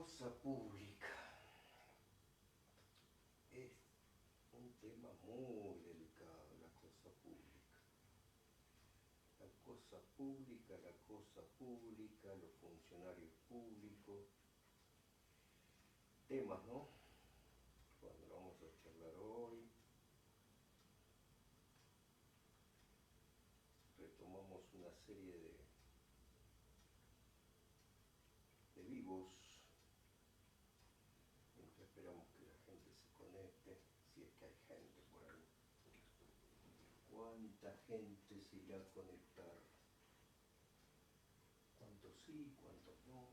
cosa pública es un tema muy delicado, la cosa pública. La cosa pública, la cosa pública, los funcionarios públicos, temas, ¿no? Cuando lo vamos a charlar hoy, retomamos una serie de vivos, mientras esperamos que la gente se conecte, si es que hay gente por ahí. ¿Cuánta gente se irá a conectar? ¿Cuántos sí, cuántos no?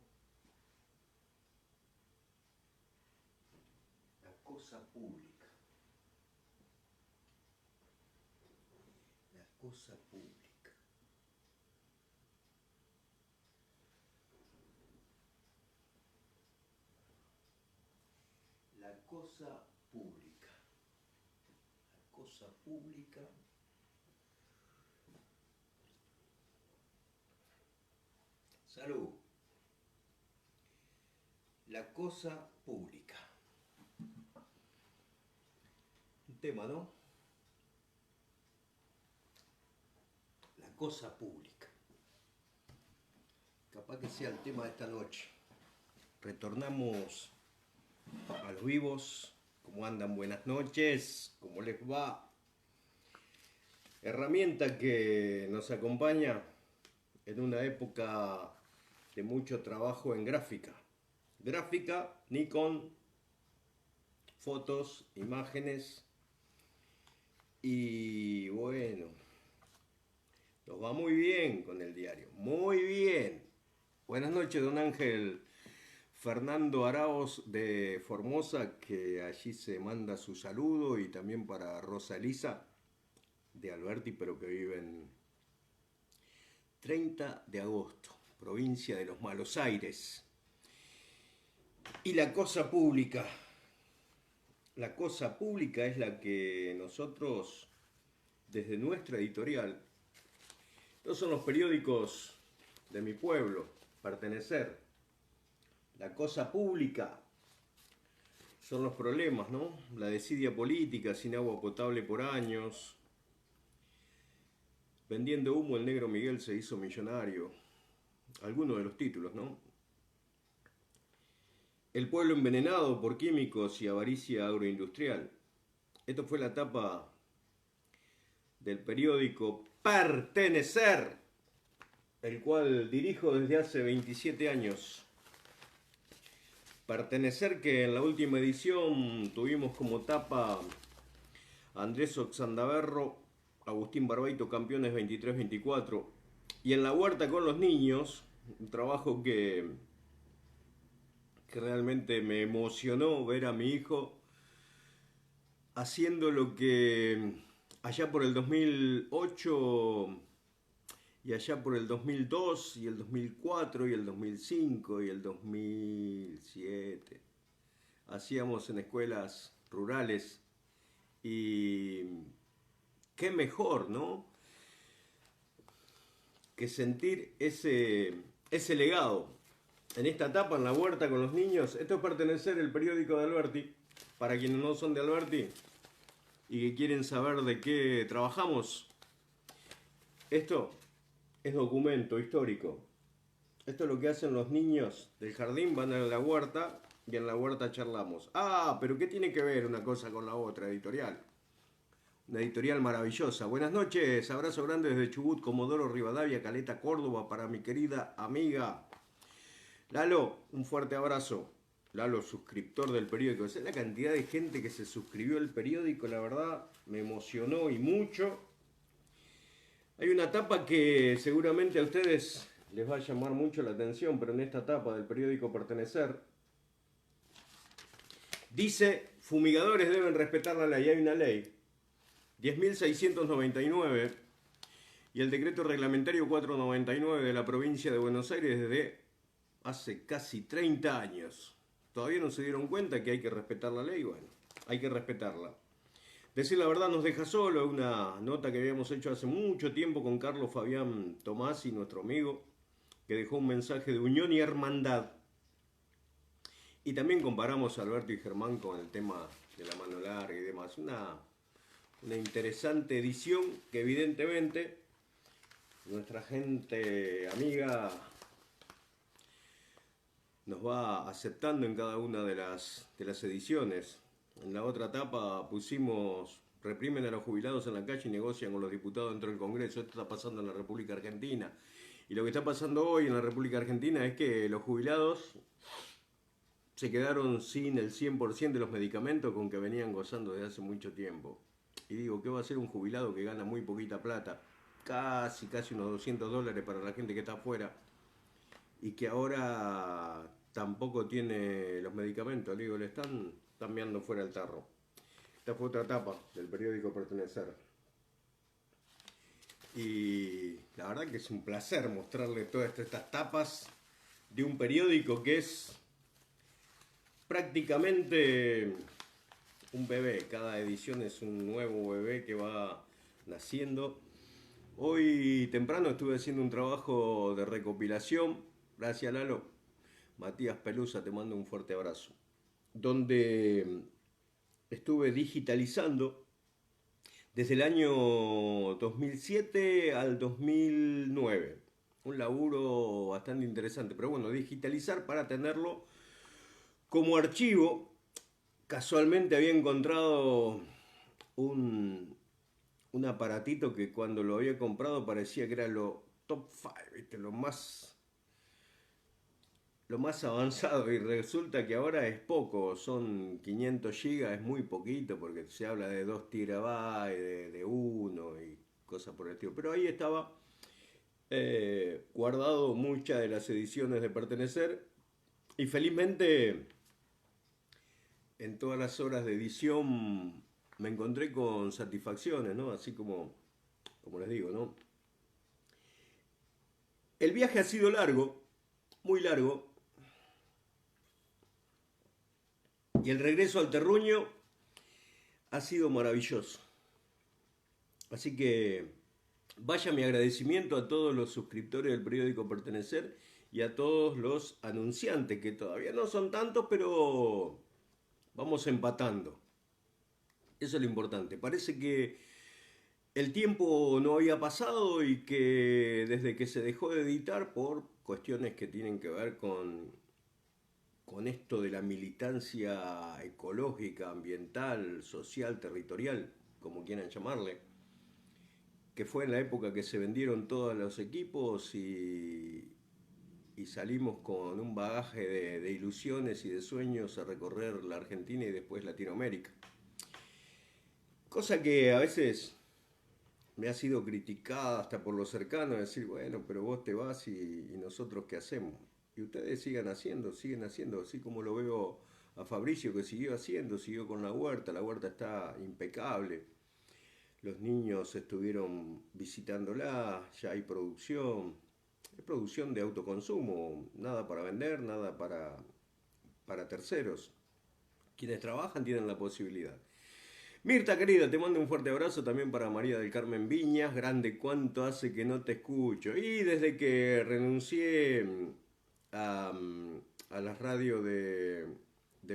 La cosa pública. La cosa pública. La cosa pública. La cosa pública. Salud. La cosa pública. Un tema, ¿no? La cosa pública. Capaz que sea el tema de esta noche. Retornamos a los vivos. ¿Cómo andan? Buenas noches. ¿Cómo les va? Herramienta que nos acompaña en una época de mucho trabajo en gráfica. Gráfica, Nikon, fotos, imágenes. Y bueno, nos va muy bien con el diario. Muy bien. Buenas noches, don Ángel Fernando Araos de Formosa, que allí se manda su saludo, y también para Rosa Elisa de Alberti, pero que vive en 30 de agosto, provincia de los Malos Aires. Y la cosa pública. La cosa pública es la que nosotros, desde nuestra editorial, estos son los periódicos de mi pueblo, Pertenecer. La cosa pública son los problemas, ¿no? La desidia política, sin agua potable por años. Vendiendo humo, el negro Miguel se hizo millonario. Algunos de los títulos, ¿no? El pueblo envenenado por químicos y avaricia agroindustrial. Esto fue la tapa del periódico Pertenecer, el cual dirijo desde hace 27 años. Pertenecer, que en la última edición tuvimos como tapa Andrés Oxandaberro, Agustín Barbaito, campeones 23-24. Y en la huerta con los niños, un trabajo que realmente me emocionó ver a mi hijo haciendo lo que allá por el 2008 y allá por el 2002 y el 2004 y el 2005 y el 2007 hacíamos en escuelas rurales. Y qué mejor, ¿no?, que sentir ese legado. En esta etapa, en la huerta con los niños, esto es Pertenecer, el periódico de Alberti. Para quienes no son de Alberti y que quieren saber de qué trabajamos, esto es documento histórico. Esto es lo que hacen los niños del jardín, van a la huerta y en la huerta charlamos. Ah, pero ¿qué tiene que ver una cosa con la otra? Editorial. Una editorial maravillosa. Buenas noches, abrazo grande desde Chubut, Comodoro Rivadavia, Caleta, Córdoba, para mi querida amiga Lalo. Un fuerte abrazo. Lalo, suscriptor del periódico. Esa es la cantidad de gente que se suscribió al periódico, la verdad me emocionó y mucho. Hay una tapa que seguramente a ustedes les va a llamar mucho la atención, pero en esta tapa del periódico Pertenecer dice: fumigadores deben respetar la ley. Hay una ley 10.699 y el decreto reglamentario 499 de la provincia de Buenos Aires desde hace casi 30 años. ¿Todavía no se dieron cuenta que hay que respetar la ley? Bueno, hay que respetarla. Decir la verdad nos deja solo. Una nota que habíamos hecho hace mucho tiempo con Carlos Fabián Tomás y nuestro amigo, que dejó un mensaje de unión y hermandad. Y también comparamos a Alberto y Germán con el tema de la mano larga y demás. Una interesante edición que evidentemente nuestra gente amiga nos va aceptando en cada una de las ediciones. En la otra etapa pusimos: reprimen a los jubilados en la calle y negocian con los diputados dentro del Congreso. Esto está pasando en la República Argentina. Y lo que está pasando hoy en la República Argentina es que los jubilados se quedaron sin el 100% de los medicamentos con que venían gozando desde hace mucho tiempo. Y digo, ¿qué va a hacer un jubilado que gana muy poquita plata? Casi unos $200 para la gente que está afuera y que ahora tampoco tiene los medicamentos. Digo, le están meando fuera el tarro. Esta fue otra etapa del periódico Pertenecer. Y la verdad que es un placer mostrarle todas estas tapas de un periódico que es prácticamente un bebé. Cada edición es un nuevo bebé que va naciendo. Hoy temprano estuve haciendo un trabajo de recopilación. Gracias, Lalo. Matías Pelusa, te mando un fuerte abrazo. Donde estuve digitalizando desde el año 2007 al 2009. Un laburo bastante interesante. Pero bueno, digitalizar para tenerlo como archivo. Casualmente había encontrado un aparatito que cuando lo había comprado parecía que era lo top 5, ¿viste? Lo más avanzado, y resulta que ahora es poco, son 500 gigas, es muy poquito porque se habla de 2 terabytes, de 1 y cosas por el estilo. Pero ahí estaba guardado muchas de las ediciones de Pertenecer y felizmente en todas las horas de edición me encontré con satisfacciones, ¿no? Así como les digo, ¿no? El viaje ha sido largo, muy largo, y el regreso al terruño ha sido maravilloso. Así que vaya mi agradecimiento a todos los suscriptores del periódico Pertenecer y a todos los anunciantes, que todavía no son tantos, pero vamos empatando. Eso es lo importante. Parece que el tiempo no había pasado y que desde que se dejó de editar por cuestiones que tienen que ver con esto de la militancia ecológica, ambiental, social, territorial, como quieran llamarle, que fue en la época que se vendieron todos los equipos y salimos con un bagaje de ilusiones y de sueños a recorrer la Argentina y después Latinoamérica. Cosa que a veces me ha sido criticada hasta por los cercanos, decir, bueno, pero vos te vas y nosotros qué hacemos. Y ustedes siguen haciendo, así como lo veo a Fabricio que siguió con la huerta está impecable. Los niños estuvieron visitándola, ya hay producción, es producción de autoconsumo, nada para vender, nada para terceros. Quienes trabajan tienen la posibilidad. Mirta querida, te mando un fuerte abrazo también para María del Carmen Viñas. Grande, cuánto hace que no te escucho. Y desde que renuncié a las radios de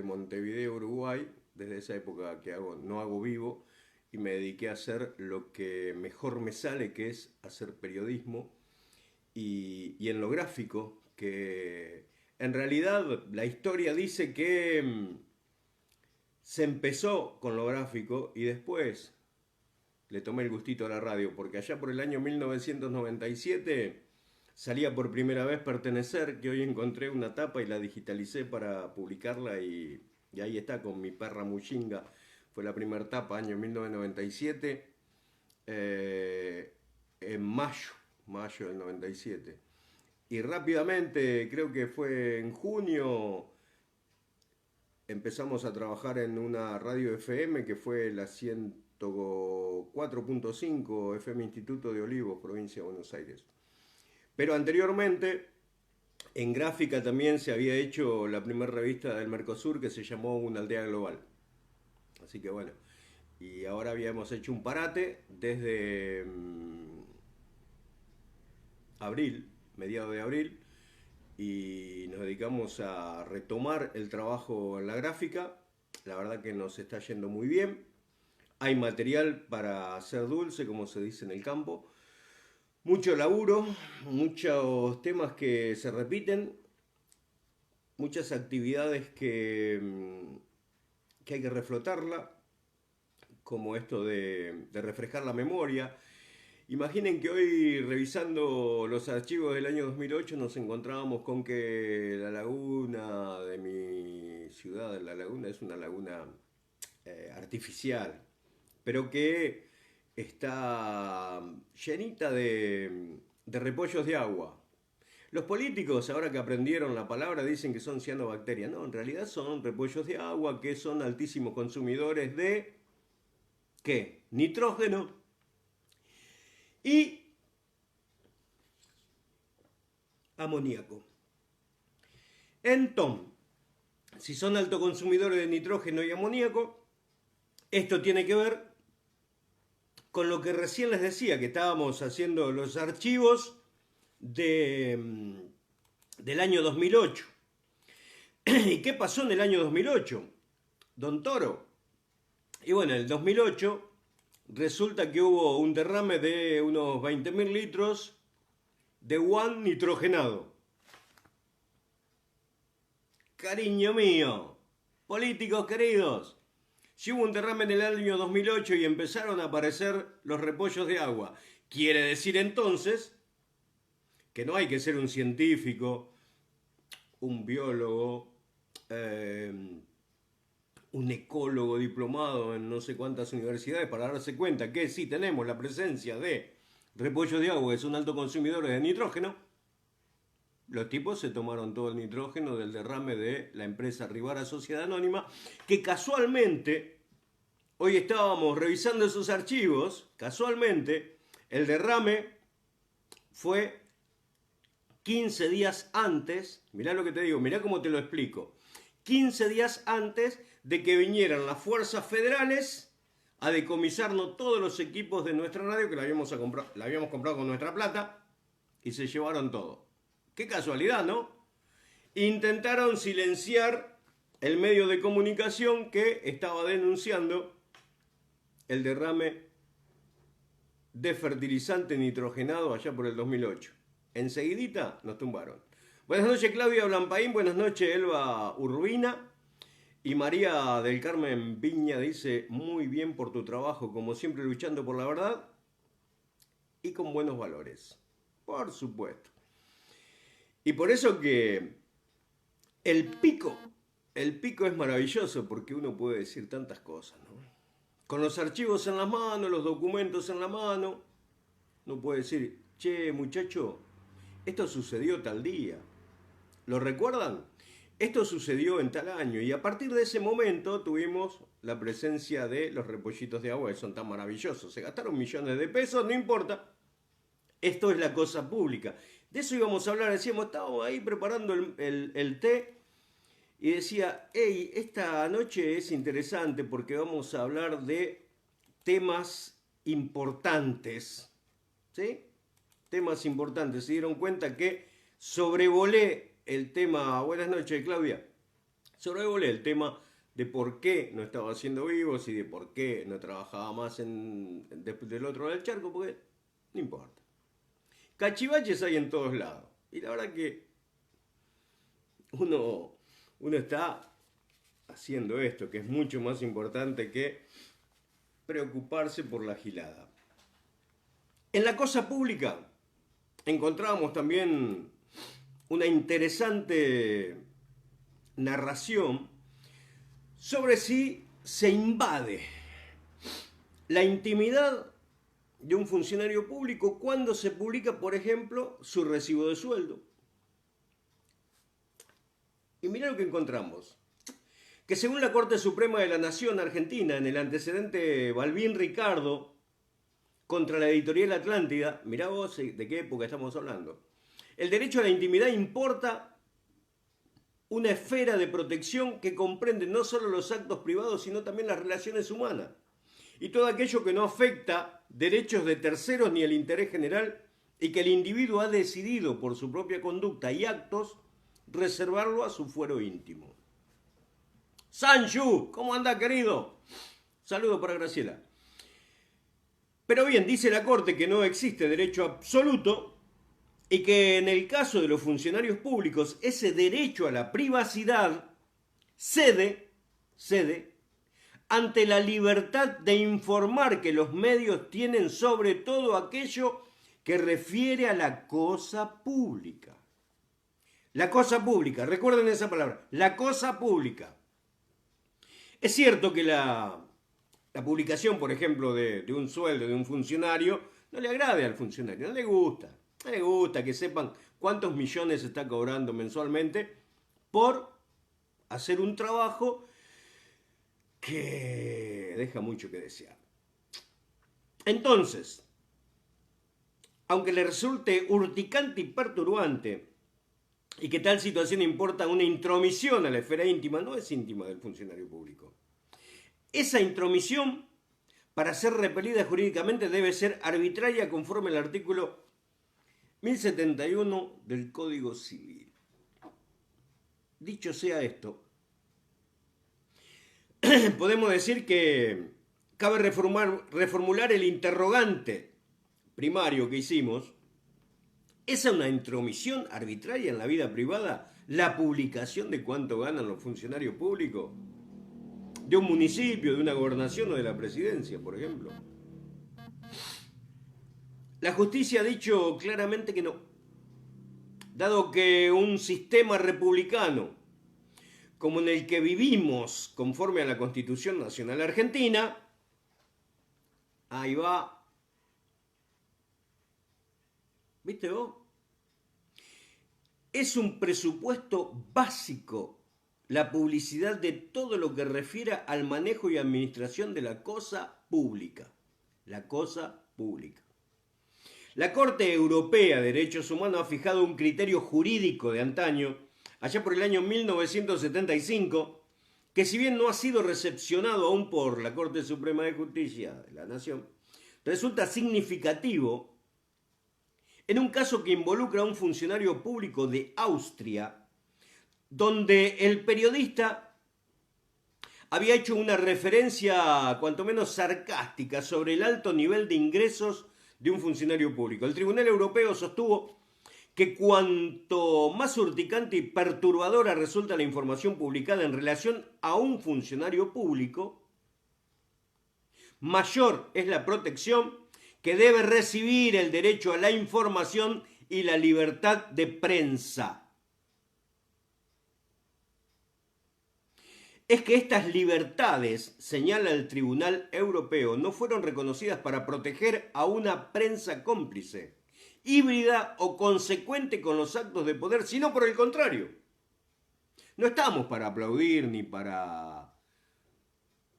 Montevideo, Uruguay, desde esa época que no hago vivo, y me dediqué a hacer lo que mejor me sale, que es hacer periodismo y en lo gráfico, que en realidad la historia dice que se empezó con lo gráfico y después le tomé el gustito a la radio, porque allá por el año 1997 salía por primera vez Pertenecer, que hoy encontré una tapa y la digitalicé para publicarla y ahí está con mi perra Muchinga. Fue la primera tapa, año 1997, en mayo del 97. Y rápidamente, creo que fue en junio, empezamos a trabajar en una radio FM que fue la 104.5 FM Instituto de Olivos, provincia de Buenos Aires. Pero anteriormente, en gráfica también se había hecho la primera revista del Mercosur que se llamó Una Aldea Global. Así que bueno, y ahora habíamos hecho un parate desde abril, mediados de abril, y nos dedicamos a retomar el trabajo en la gráfica. La verdad que nos está yendo muy bien. Hay material para hacer dulce, como se dice en el campo. Mucho laburo, muchos temas que se repiten, muchas actividades que hay que reflotarla, como esto de refrescar la memoria. Imaginen que hoy, revisando los archivos del año 2008, nos encontrábamos con que la laguna de mi ciudad, la laguna es una laguna artificial, pero que está llenita de repollos de agua. Los políticos, ahora que aprendieron la palabra, dicen que son cianobacterias. No, en realidad son repollos de agua que son altísimos consumidores de, ¿qué? Nitrógeno y amoníaco. Entonces, si son altos consumidores de nitrógeno y amoníaco, esto tiene que ver con lo que recién les decía, que estábamos haciendo los archivos del año 2008. ¿Y qué pasó en el año 2008? Don Toro. Y bueno, en el 2008 resulta que hubo un derrame de unos 20.000 litros de guan nitrogenado. Cariño mío, políticos queridos, si hubo un derrame en el año 2008 y empezaron a aparecer los repollos de agua, quiere decir entonces que no hay que ser un científico, un biólogo, un ecólogo diplomado en no sé cuántas universidades para darse cuenta que sí tenemos la presencia de repollos de agua que son altos consumidores de nitrógeno. Los tipos se tomaron todo el nitrógeno del derrame de la empresa Rivara Sociedad Anónima, que casualmente, hoy estábamos revisando esos archivos, casualmente, el derrame fue 15 días antes, mirá lo que te digo, mirá cómo te lo explico, 15 días antes de que vinieran las fuerzas federales a decomisarnos todos los equipos de nuestra radio, que la habíamos comprado con nuestra plata, y se llevaron todo. Qué casualidad, ¿no? Intentaron silenciar el medio de comunicación que estaba denunciando el derrame de fertilizante nitrogenado allá por el 2008. Enseguidita nos tumbaron. Buenas noches, Claudia Blampaín. Buenas noches, Elba Urbina. Y María del Carmen Viña dice, muy bien por tu trabajo, como siempre luchando por la verdad y con buenos valores. Por supuesto. Y por eso que el pico es maravilloso porque uno puede decir tantas cosas, ¿no? Con los archivos en la mano, los documentos en la mano, uno puede decir, che, muchacho, esto sucedió tal día. ¿Lo recuerdan? Esto sucedió en tal año y a partir de ese momento tuvimos la presencia de los repollitos de agua que son tan maravillosos. Se gastaron millones de pesos, no importa. Esto es la cosa pública. De eso íbamos a hablar, decíamos, estábamos ahí preparando el té y decía, hey, esta noche es interesante porque vamos a hablar de temas importantes, ¿sí? Temas importantes. Se dieron cuenta que sobrevolé el tema, buenas noches Claudia, sobrevolé el tema de por qué no estaba haciendo vivos y de por qué no trabajaba más del otro lado del charco, porque no importa. Cachivaches hay en todos lados. Y la verdad que uno está haciendo esto, que es mucho más importante que preocuparse por la gilada. En la cosa pública encontramos también una interesante narración sobre si se invade la intimidad de un funcionario público cuando se publica, por ejemplo, su recibo de sueldo. Y mirá lo que encontramos. Que según la Corte Suprema de la Nación Argentina, en el antecedente Balbín Ricardo contra la editorial Atlántida, mirá vos de qué época estamos hablando, el derecho a la intimidad importa una esfera de protección que comprende no solo los actos privados, sino también las relaciones humanas. Y todo aquello que no afecta derechos de terceros ni el interés general y que el individuo ha decidido por su propia conducta y actos reservarlo a su fuero íntimo. Sanju, ¿cómo anda, querido? Saludo para Graciela. Pero bien, dice la Corte que no existe derecho absoluto y que en el caso de los funcionarios públicos ese derecho a la privacidad cede ante la libertad de informar que los medios tienen sobre todo aquello que refiere a la cosa pública. La cosa pública, recuerden esa palabra, la cosa pública. Es cierto que la publicación, por ejemplo, de un sueldo de un funcionario no le agrade al funcionario, no le gusta que sepan cuántos millones está cobrando mensualmente por hacer un trabajo que deja mucho que desear. Entonces, aunque le resulte urticante y perturbante y que tal situación importa una intromisión a la esfera íntima, no es íntima del funcionario público. Esa intromisión, para ser repelida jurídicamente, debe ser arbitraria conforme al artículo 1071 del Código Civil. Dicho sea esto, podemos decir que cabe reformular el interrogante primario que hicimos. ¿Es una intromisión arbitraria en la vida privada la publicación de cuánto ganan los funcionarios públicos? De un municipio, de una gobernación o de la presidencia, por ejemplo. La justicia ha dicho claramente que no, dado que un sistema republicano como en el que vivimos conforme a la Constitución Nacional Argentina, ahí va, ¿viste vos? Es un presupuesto básico la publicidad de todo lo que refiere al manejo y administración de la cosa pública. La cosa pública. La Corte Europea de Derechos Humanos ha fijado un criterio jurídico de antaño, allá por el año 1975, que si bien no ha sido recepcionado aún por la Corte Suprema de Justicia de la Nación, resulta significativo en un caso que involucra a un funcionario público de Austria, donde el periodista había hecho una referencia cuanto menos sarcástica sobre el alto nivel de ingresos de un funcionario público. El Tribunal Europeo sostuvo que cuanto más urticante y perturbadora resulta la información publicada en relación a un funcionario público, mayor es la protección que debe recibir el derecho a la información y la libertad de prensa. Es que estas libertades, señala el Tribunal Europeo, no fueron reconocidas para proteger a una prensa cómplice, híbrida o consecuente con los actos de poder, sino por el contrario. No estamos para aplaudir ni para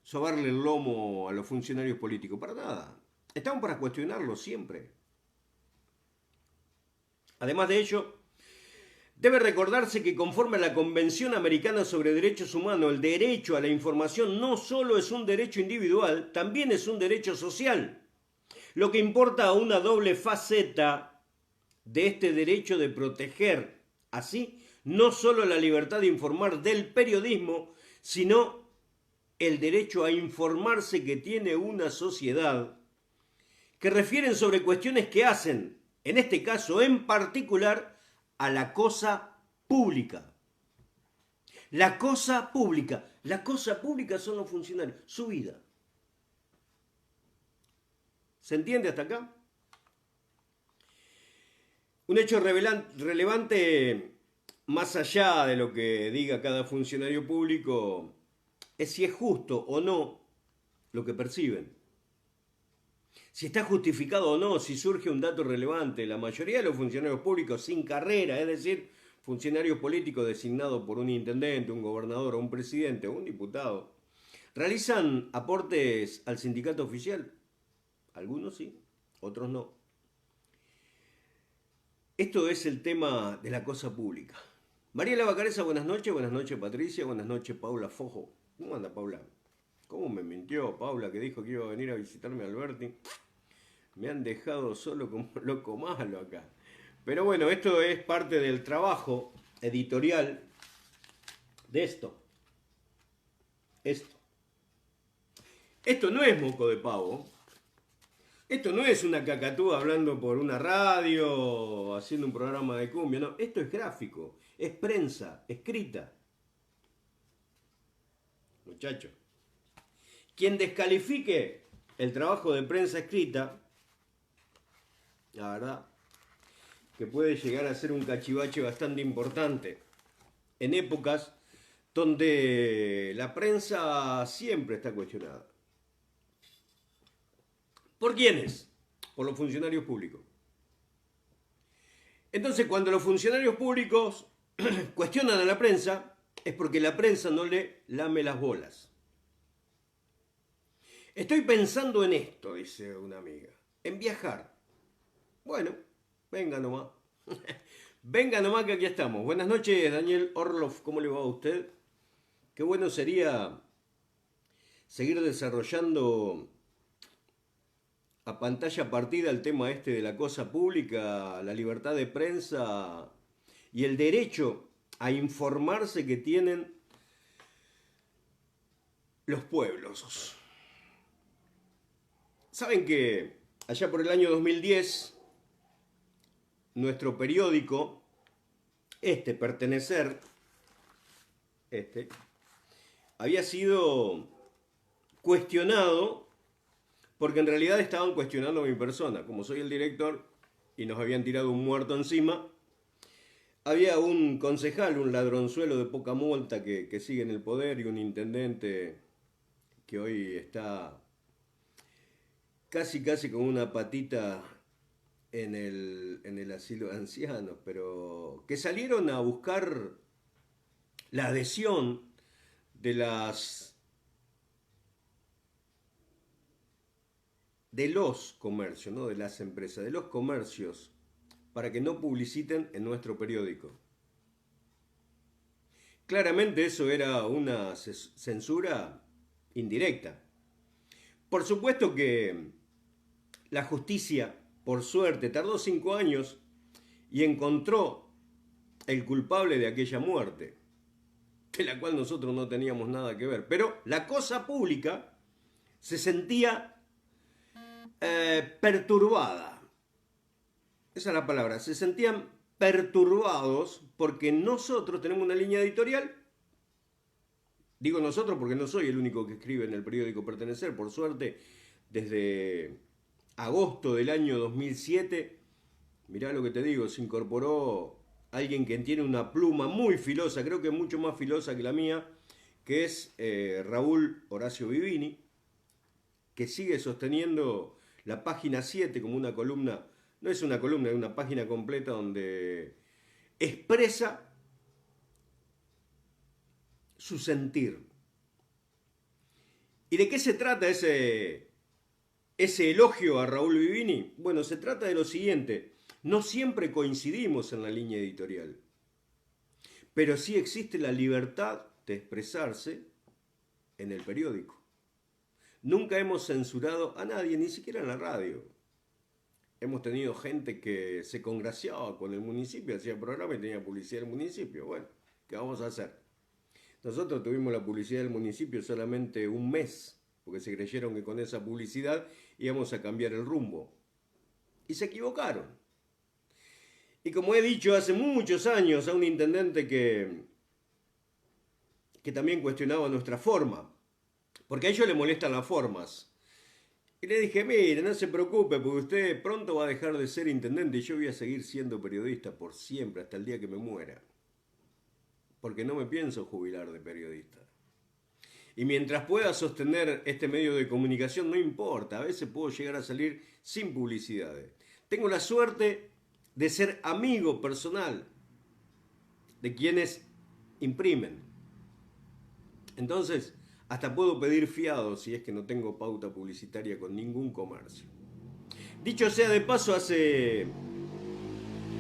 sobarle el lomo a los funcionarios políticos, para nada. Estamos para cuestionarlos siempre. Además de ello, debe recordarse que conforme a la Convención Americana sobre Derechos Humanos, el derecho a la información no solo es un derecho individual, también es un derecho social, lo que importa a una doble faceta de este derecho de proteger, así, no solo la libertad de informar del periodismo, sino el derecho a informarse que tiene una sociedad, que refieren sobre cuestiones que hacen, en este caso en particular, a la cosa pública. La cosa pública. La cosa pública son los funcionarios, su vida. ¿Se entiende hasta acá? Un hecho relevante, más allá de lo que diga cada funcionario público, es si es justo o no lo que perciben. Si está justificado o no, si surge un dato relevante. La mayoría de los funcionarios públicos sin carrera, es decir, funcionarios políticos designados por un intendente, un gobernador o un presidente o un diputado, realizan aportes al sindicato oficial. Algunos sí, otros no. Esto es el tema de la cosa pública. Mariela Bacareza, buenas noches Patricia, buenas noches Paula Fojo. ¿Cómo anda Paula? ¿Cómo me mintió Paula que dijo que iba a venir a visitarme a Alberti? Me han dejado solo como loco malo acá. Pero bueno, esto es parte del trabajo editorial de esto. Esto no es moco de pavo. Esto no es una cacatúa hablando por una radio, haciendo un programa de cumbia, no. Esto es gráfico, es prensa, escrita. Muchachos, quien descalifique el trabajo de prensa escrita, la verdad, que puede llegar a ser un cachivache bastante importante en épocas donde la prensa siempre está cuestionada. ¿Por quiénes? Por los funcionarios públicos. Entonces, cuando los funcionarios públicos cuestionan a la prensa, es porque la prensa no le lame las bolas. Estoy pensando en esto, dice una amiga, en viajar. Bueno, venga nomás. Venga nomás que aquí estamos. Buenas noches, Daniel Orloff, ¿cómo le va a usted? Qué bueno sería seguir desarrollando a pantalla partida el tema este de la cosa pública, la libertad de prensa y el derecho a informarse que tienen los pueblos. Saben que allá por el año 2010, nuestro periódico, Pertenecer, había sido cuestionado porque en realidad estaban cuestionando a mi persona. Como soy el director y nos habían tirado un muerto encima, había un concejal, un ladronzuelo de poca monta que sigue en el poder y un intendente que hoy está casi con una patita en el asilo de ancianos, pero que salieron a buscar la adhesión de los comercios, no de las empresas, de los comercios, para que no publiciten en nuestro periódico. Claramente eso era una censura indirecta. Por supuesto que la justicia, por suerte, tardó 5 años y encontró el culpable de aquella muerte, de la cual nosotros no teníamos nada que ver. Pero la cosa pública se sentía perturbada. Esa es la palabra. Se sentían perturbados porque nosotros tenemos una línea editorial. Digo nosotros porque no soy el único que escribe en el periódico Pertenecer. Por suerte, desde agosto del año 2007, mirá lo que te digo, se incorporó alguien que tiene una pluma muy filosa, creo que mucho más filosa que la mía, que es Raúl Horacio Vivini, que sigue sosteniendo la página 7 como una columna, no es una columna, es una página completa donde expresa su sentir. ¿Y de qué se trata ese elogio a Raúl Vivini? Bueno, se trata de lo siguiente. No siempre coincidimos en la línea editorial, pero sí existe la libertad de expresarse en el periódico. Nunca hemos censurado a nadie, ni siquiera en la radio. Hemos tenido gente que se congraciaba con el municipio, hacía programa y tenía publicidad del municipio. Bueno, ¿qué vamos a hacer? Nosotros tuvimos la publicidad del municipio solamente un mes, porque se creyeron que con esa publicidad íbamos a cambiar el rumbo. Y se equivocaron. Y como he dicho hace muchos años a un intendente que también cuestionaba nuestra forma, porque a ellos le molestan las formas. Y le dije, mire, no se preocupe, porque usted pronto va a dejar de ser intendente y yo voy a seguir siendo periodista por siempre, hasta el día que me muera. Porque no me pienso jubilar de periodista. Y mientras pueda sostener este medio de comunicación, no importa, a veces puedo llegar a salir sin publicidades. Tengo la suerte de ser amigo personal de quienes imprimen. Entonces, hasta puedo pedir fiado si es que no tengo pauta publicitaria con ningún comercio. Dicho sea de paso, hace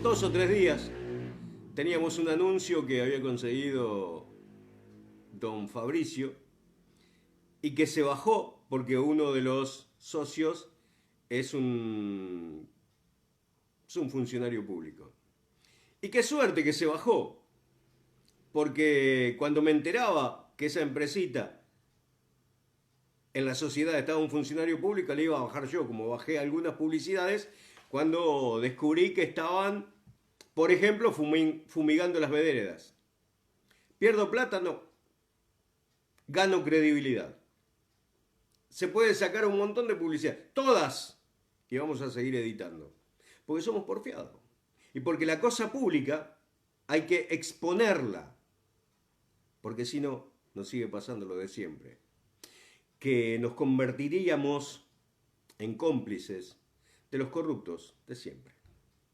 2 o 3 días teníamos un anuncio que había conseguido don Fabricio y que se bajó porque uno de los socios es un funcionario público. Y qué suerte que se bajó, porque cuando me enteraba que esa empresita en la sociedad estaba un funcionario público, le iba a bajar yo, como bajé algunas publicidades, cuando descubrí que estaban, por ejemplo, fumigando las veredas. ¿Pierdo plata? No. Gano credibilidad. Se puede sacar un montón de publicidad, todas, y vamos a seguir editando, porque somos porfiados. Y porque la cosa pública hay que exponerla, porque si no, nos sigue pasando lo de siempre, que nos convertiríamos en cómplices de los corruptos de siempre.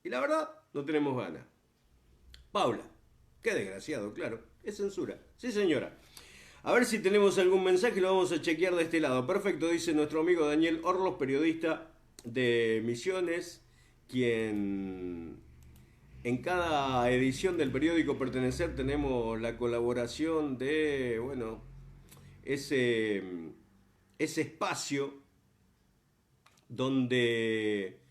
Y la verdad, no tenemos ganas. Paula, qué desgraciado, claro, es censura. Sí, señora. A ver si tenemos algún mensaje, lo vamos a chequear de este lado. Perfecto, dice nuestro amigo Daniel Orlos, periodista de Misiones, quien en cada edición del periódico Pertenecer tenemos la colaboración de, bueno, ese espacio donde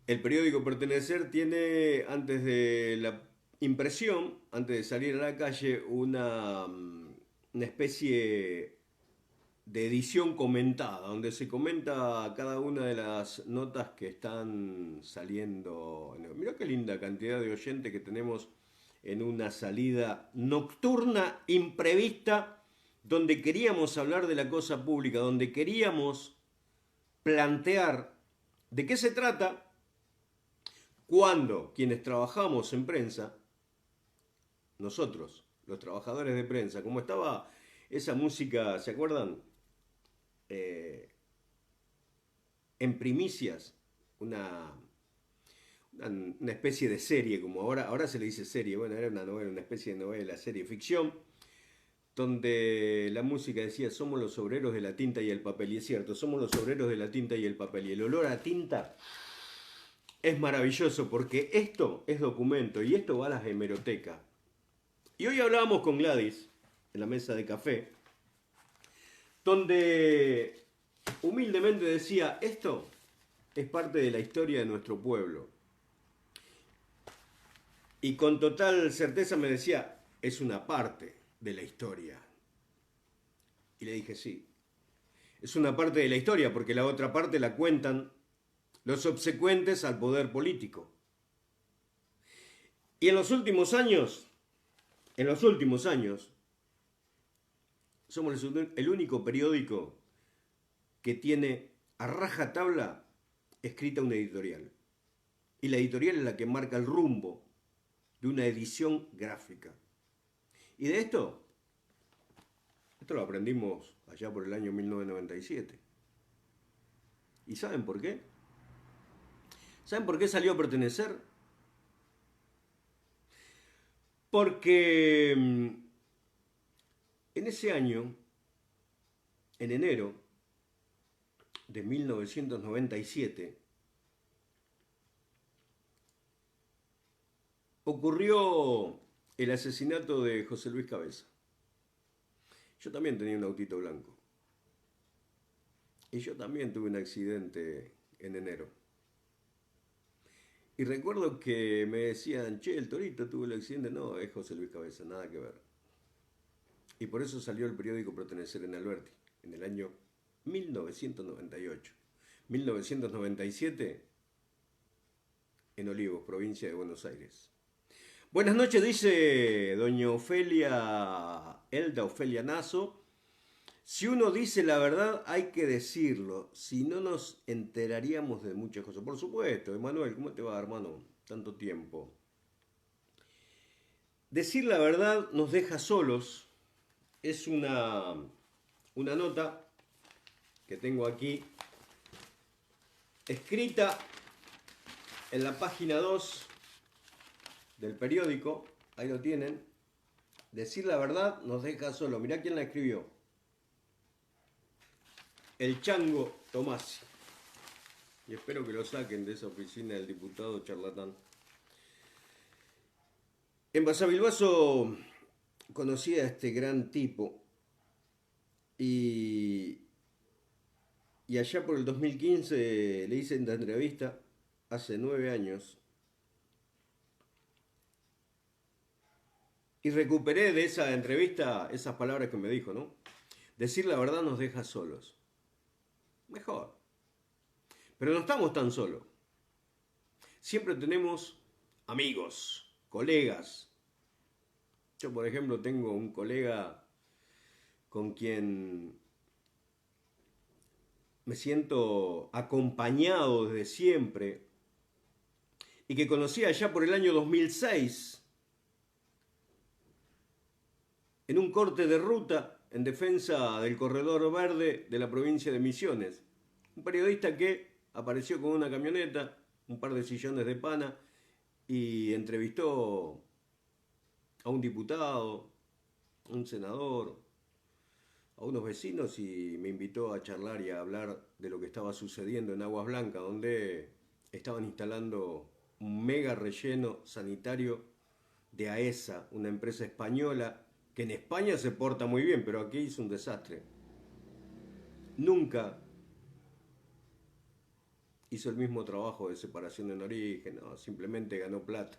el periódico Pertenecer tiene, antes de la impresión, antes de salir a la calle, una especie de edición comentada, donde se comenta cada una de las notas que están saliendo. Mirá qué linda cantidad de oyentes que tenemos en una salida nocturna imprevista, donde queríamos hablar de la cosa pública, donde queríamos plantear de qué se trata cuando quienes trabajamos en prensa, nosotros, los trabajadores de prensa, como estaba esa música, ¿se acuerdan? En primicias, una, una especie de serie, como ahora se le dice serie, bueno, era una novela, una especie de novela, serie ficción, donde la música decía, somos los obreros de la tinta y el papel, y es cierto, somos los obreros de la tinta y el papel, y el olor a tinta es maravilloso, porque esto es documento, y esto va a las hemerotecas. Y hoy hablábamos con Gladys, en la mesa de café, donde humildemente decía, esto es parte de la historia de nuestro pueblo. Y con total certeza me decía, es una parte de la historia. Y le dije, sí, es una parte de la historia, porque la otra parte la cuentan los subsecuentes al poder político. Y en los últimos años, somos el único periódico que tiene a rajatabla escrita una editorial. Y la editorial es la que marca el rumbo de una edición gráfica. Y de esto lo aprendimos allá por el año 1997. ¿Y saben por qué? ¿Saben por qué salió a Pertenecer? Porque en ese año, en enero de 1997, ocurrió el asesinato de José Luis Cabeza. Yo también tenía un autito blanco. Y yo también tuve un accidente en enero. Y recuerdo que me decían, che, el Torito tuvo el accidente. No, es José Luis Cabeza, nada que ver. Y por eso salió el periódico Pertenecer en Alberti, en el año 1998. 1997, en Olivos, provincia de Buenos Aires. Buenas noches, dice doña Ofelia, Elda Ofelia Nazo. Si uno dice la verdad, hay que decirlo. Si no, nos enteraríamos de muchas cosas. Por supuesto, Emanuel, ¿cómo te va, hermano? Tanto tiempo. Decir la verdad nos deja solos. Es una nota que tengo aquí, escrita en la página 2 del periódico. Ahí lo tienen. Decir la verdad nos deja solos. Mirá quién la escribió. El Chango Tomasi. Y espero que lo saquen de esa oficina del diputado charlatán. En Basavilbaso conocí a este gran tipo y allá por el 2015 le hice esta entrevista, hace 9 años. Y recuperé de esa entrevista esas palabras que me dijo, ¿no? Decir la verdad nos deja solos. Mejor. Pero no estamos tan solos. Siempre tenemos amigos, colegas. Yo, por ejemplo, tengo un colega con quien me siento acompañado desde siempre y que conocí allá por el año 2006 en un corte de ruta en defensa del corredor verde de la provincia de Misiones. Un periodista que apareció con una camioneta, un par de sillones de pana y entrevistó a un diputado, a un senador, a unos vecinos y me invitó a charlar y a hablar de lo que estaba sucediendo en Aguas Blancas, donde estaban instalando un mega relleno sanitario de AESA, una empresa española que en España se porta muy bien, pero aquí es un desastre. Nunca hizo el mismo trabajo de separación en origen, no, simplemente ganó plata.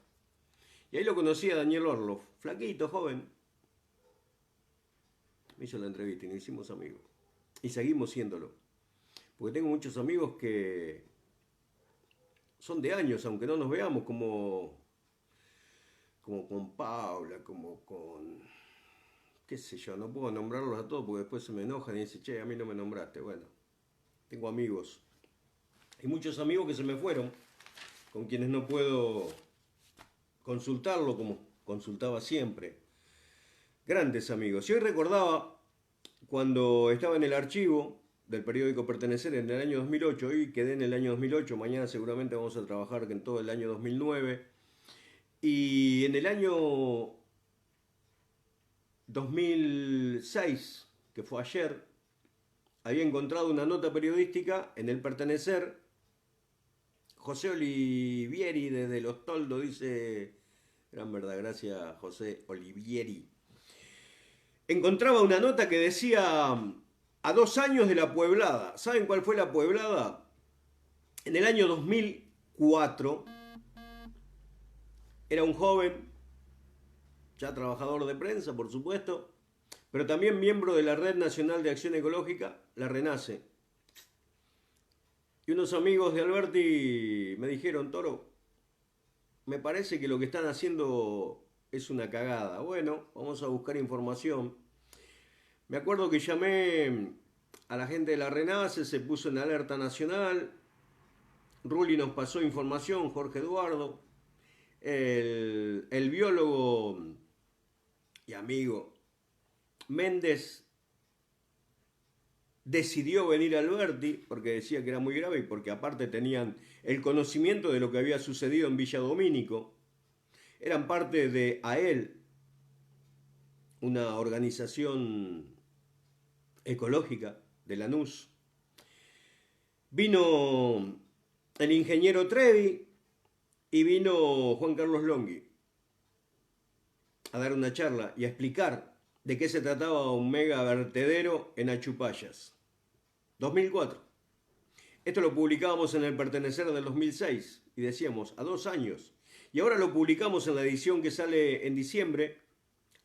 Y ahí lo conocí a Daniel Orloff, flaquito, joven. Me hizo la entrevista y nos hicimos amigos. Y seguimos siéndolo. Porque tengo muchos amigos que son de años, aunque no nos veamos, como con Paula, como con, qué sé yo, no puedo nombrarlos a todos porque después se me enojan y dicen, che, a mí no me nombraste. Bueno, tengo amigos. Hay muchos amigos que se me fueron, con quienes no puedo consultarlo como consultaba siempre. Grandes amigos. Y hoy recordaba cuando estaba en el archivo del periódico Pertenecer en el año 2008, hoy quedé en el año 2008, mañana seguramente vamos a trabajar en todo el año 2009, y en el año 2006, que fue ayer, había encontrado una nota periodística en el Pertenecer. José Olivieri desde Los Toldos dice, gran verdad, gracias José Olivieri. Encontraba una nota que decía, a 2 años de la Pueblada. ¿Saben cuál fue la Pueblada? En el año 2004, era un joven, ya trabajador de prensa, por supuesto, pero también miembro de la Red Nacional de Acción Ecológica, la RENACE. Y unos amigos de Alberti me dijeron, Toro, me parece que lo que están haciendo es una cagada. Bueno, vamos a buscar información. Me acuerdo que llamé a la gente de la RENACE, se puso en alerta nacional. Rulli nos pasó información, Jorge Eduardo. El biólogo y amigo Méndez decidió venir a Alberti porque decía que era muy grave y porque aparte tenían el conocimiento de lo que había sucedido en Villa Domínico. Eran parte de AEL, una organización ecológica de Lanús. Vino el ingeniero Trevi y vino Juan Carlos Longhi a dar una charla y a explicar de qué se trataba un mega vertedero en Achupallas. 2004. Esto lo publicábamos en el Pertenecer del 2006 y decíamos a 2 años. Y ahora lo publicamos en la edición que sale en diciembre,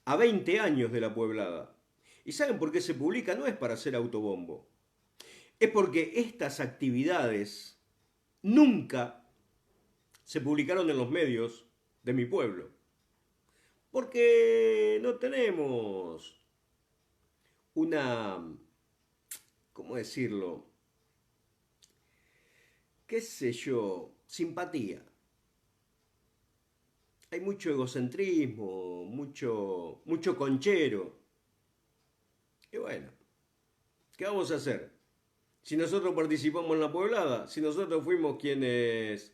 a 20 años de la Pueblada. ¿Y saben por qué se publica? No es para hacer autobombo. Es porque estas actividades nunca se publicaron en los medios de mi pueblo. Porque no tenemos una, ¿cómo decirlo? ¿Qué sé yo? Simpatía. Hay mucho egocentrismo, mucho conchero. Y bueno, ¿qué vamos a hacer? Si nosotros participamos en la Pueblada, si nosotros fuimos quienes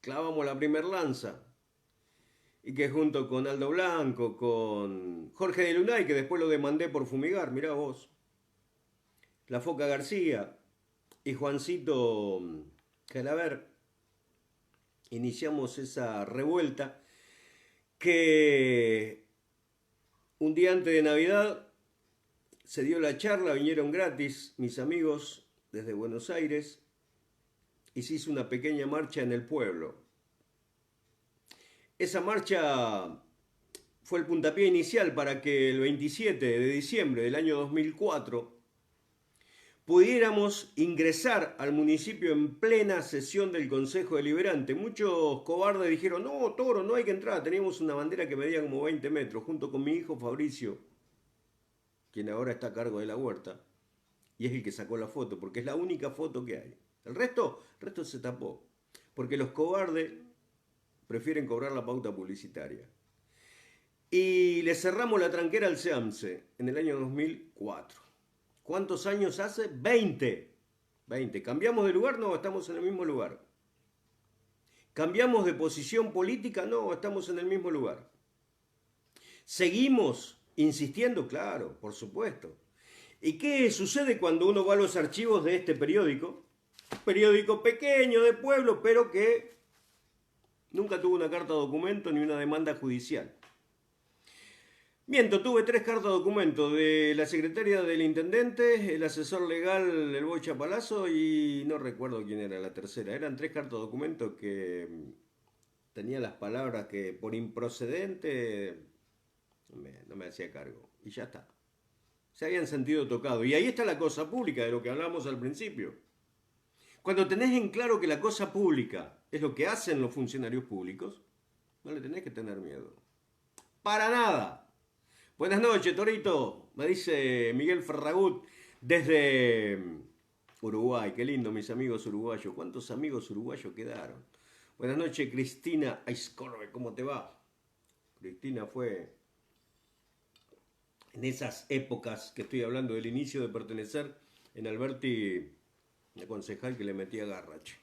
clavamos la primer lanza, y que junto con Aldo Blanco, con Jorge de Lunay, que después lo demandé por fumigar, mirá vos, La Foca García y Juancito Calaver, iniciamos esa revuelta que un día antes de Navidad se dio la charla, vinieron gratis mis amigos desde Buenos Aires y se hizo una pequeña marcha en el pueblo. Esa marcha fue el puntapié inicial para que el 27 de diciembre del año 2004 pudiéramos ingresar al municipio en plena sesión del Consejo Deliberante. Muchos cobardes dijeron, no, Toro, no hay que entrar. Teníamos una bandera que medía como 20 metros, junto con mi hijo Fabricio, quien ahora está a cargo de la huerta, y es el que sacó la foto, porque es la única foto que hay. El resto se tapó, porque los cobardes prefieren cobrar la pauta publicitaria. Y le cerramos la tranquera al SEAMSE en el año 2004. ¿Cuántos años hace? 20. 20. ¿Cambiamos de lugar? No, estamos en el mismo lugar. ¿Cambiamos de posición política? No, estamos en el mismo lugar. ¿Seguimos insistiendo? Claro, por supuesto. ¿Y qué sucede cuando uno va a los archivos de este periódico? Periódico pequeño de pueblo, pero que nunca tuvo una carta de documento ni una demanda judicial. Miento, tuve 3 cartas de documento de la secretaria del intendente, el asesor legal, el Bocha Palazzo, y no recuerdo quién era la tercera. Eran 3 cartas de documento que tenía las palabras que por improcedente no me hacía cargo. Y ya está. Se habían sentido tocados. Y ahí está la cosa pública de lo que hablamos al principio. Cuando tenés en claro que la cosa pública es lo que hacen los funcionarios públicos, no le tenés que tener miedo. Para nada. Buenas noches, Torito. Me dice Miguel Ferragut desde Uruguay. Qué lindo, mis amigos uruguayos. ¿Cuántos amigos uruguayos quedaron? Buenas noches, Cristina Aiscorbe. ¿Cómo te va? Cristina fue en esas épocas que estoy hablando del inicio de pertenecer en Alberti, el concejal que le metía garra. Che.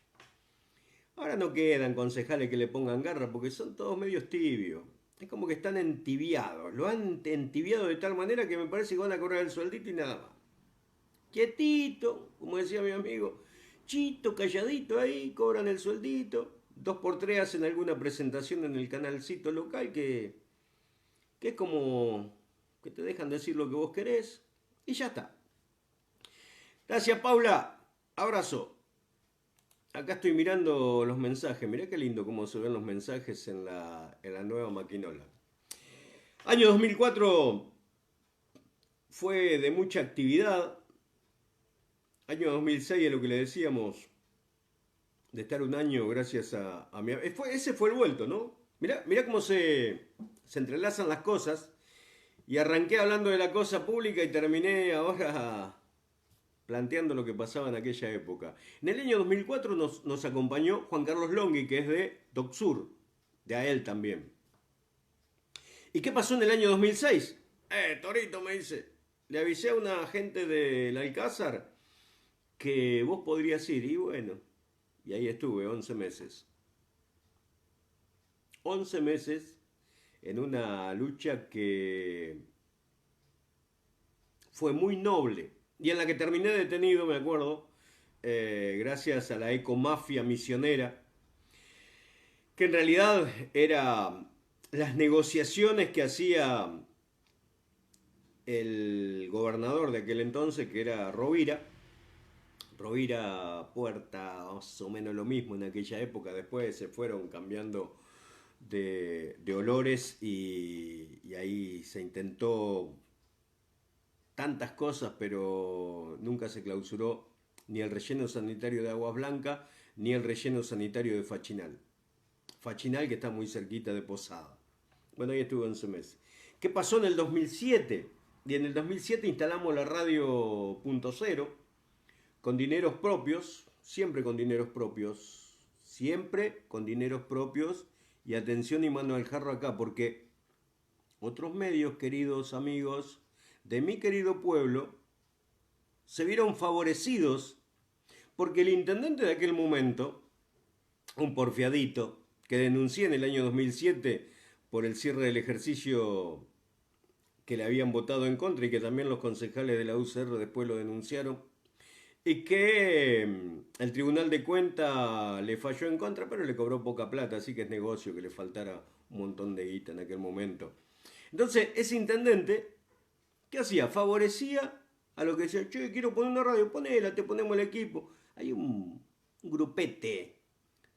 Ahora no quedan concejales que le pongan garra porque son todos medios tibios. Es como que están entibiados. Lo han entibiado de tal manera que me parece que van a cobrar el sueldito y nada más. Quietito, como decía mi amigo. Chito, calladito ahí, cobran el sueldito. 2x3 hacen alguna presentación en el canalcito local que es como que te dejan decir lo que vos querés. Y ya está. Gracias, Paula. Abrazo. Acá estoy mirando los mensajes. Mirá qué lindo cómo se ven los mensajes en la nueva maquinola. Año 2004 fue de mucha actividad. Año 2006 es lo que le decíamos, de estar un año gracias a mi... Ese fue el vuelto, ¿no? Mirá cómo se entrelazan las cosas. Y arranqué hablando de la cosa pública y terminé ahora planteando lo que pasaba en aquella época. En el año 2004 nos acompañó Juan Carlos Longhi, que es de DocSur, de AEL también. ¿Y qué pasó en el año 2006? Torito, me dice, le avisé a una gente del Alcázar que vos podrías ir. Y bueno, y ahí estuve 11 meses. 11 meses en una lucha que fue muy noble y en la que terminé detenido, me acuerdo, gracias a la ecomafia misionera, que en realidad era las negociaciones que hacía el gobernador de aquel entonces, que era Rovira. Rovira, Puerta, más o menos lo mismo en aquella época. Después se fueron cambiando de olores y ahí se intentó tantas cosas, pero nunca se clausuró ni el relleno sanitario de Aguas Blancas ni el relleno sanitario de Fachinal. Fachinal, que está muy cerquita de Posada. Bueno, ahí estuve 11 meses. ¿Qué pasó en el 2007? Y en el 2007 instalamos la radio .0 con dineros propios, siempre con dineros propios, siempre con dineros propios. Y atención y mano al jarro acá, porque otros medios, queridos amigos, de mi querido pueblo, se vieron favorecidos porque el intendente de aquel momento, un porfiadito, que denuncié en el año 2007 por el cierre del ejercicio que le habían votado en contra y que también los concejales de la UCR después lo denunciaron, y que el Tribunal de Cuentas le falló en contra, pero le cobró poca plata, así que es negocio que le faltara un montón de guita en aquel momento. Entonces, ese intendente, ¿qué hacía? Favorecía a lo que decía, che, quiero poner una radio, ponela, te ponemos el equipo. Hay un grupete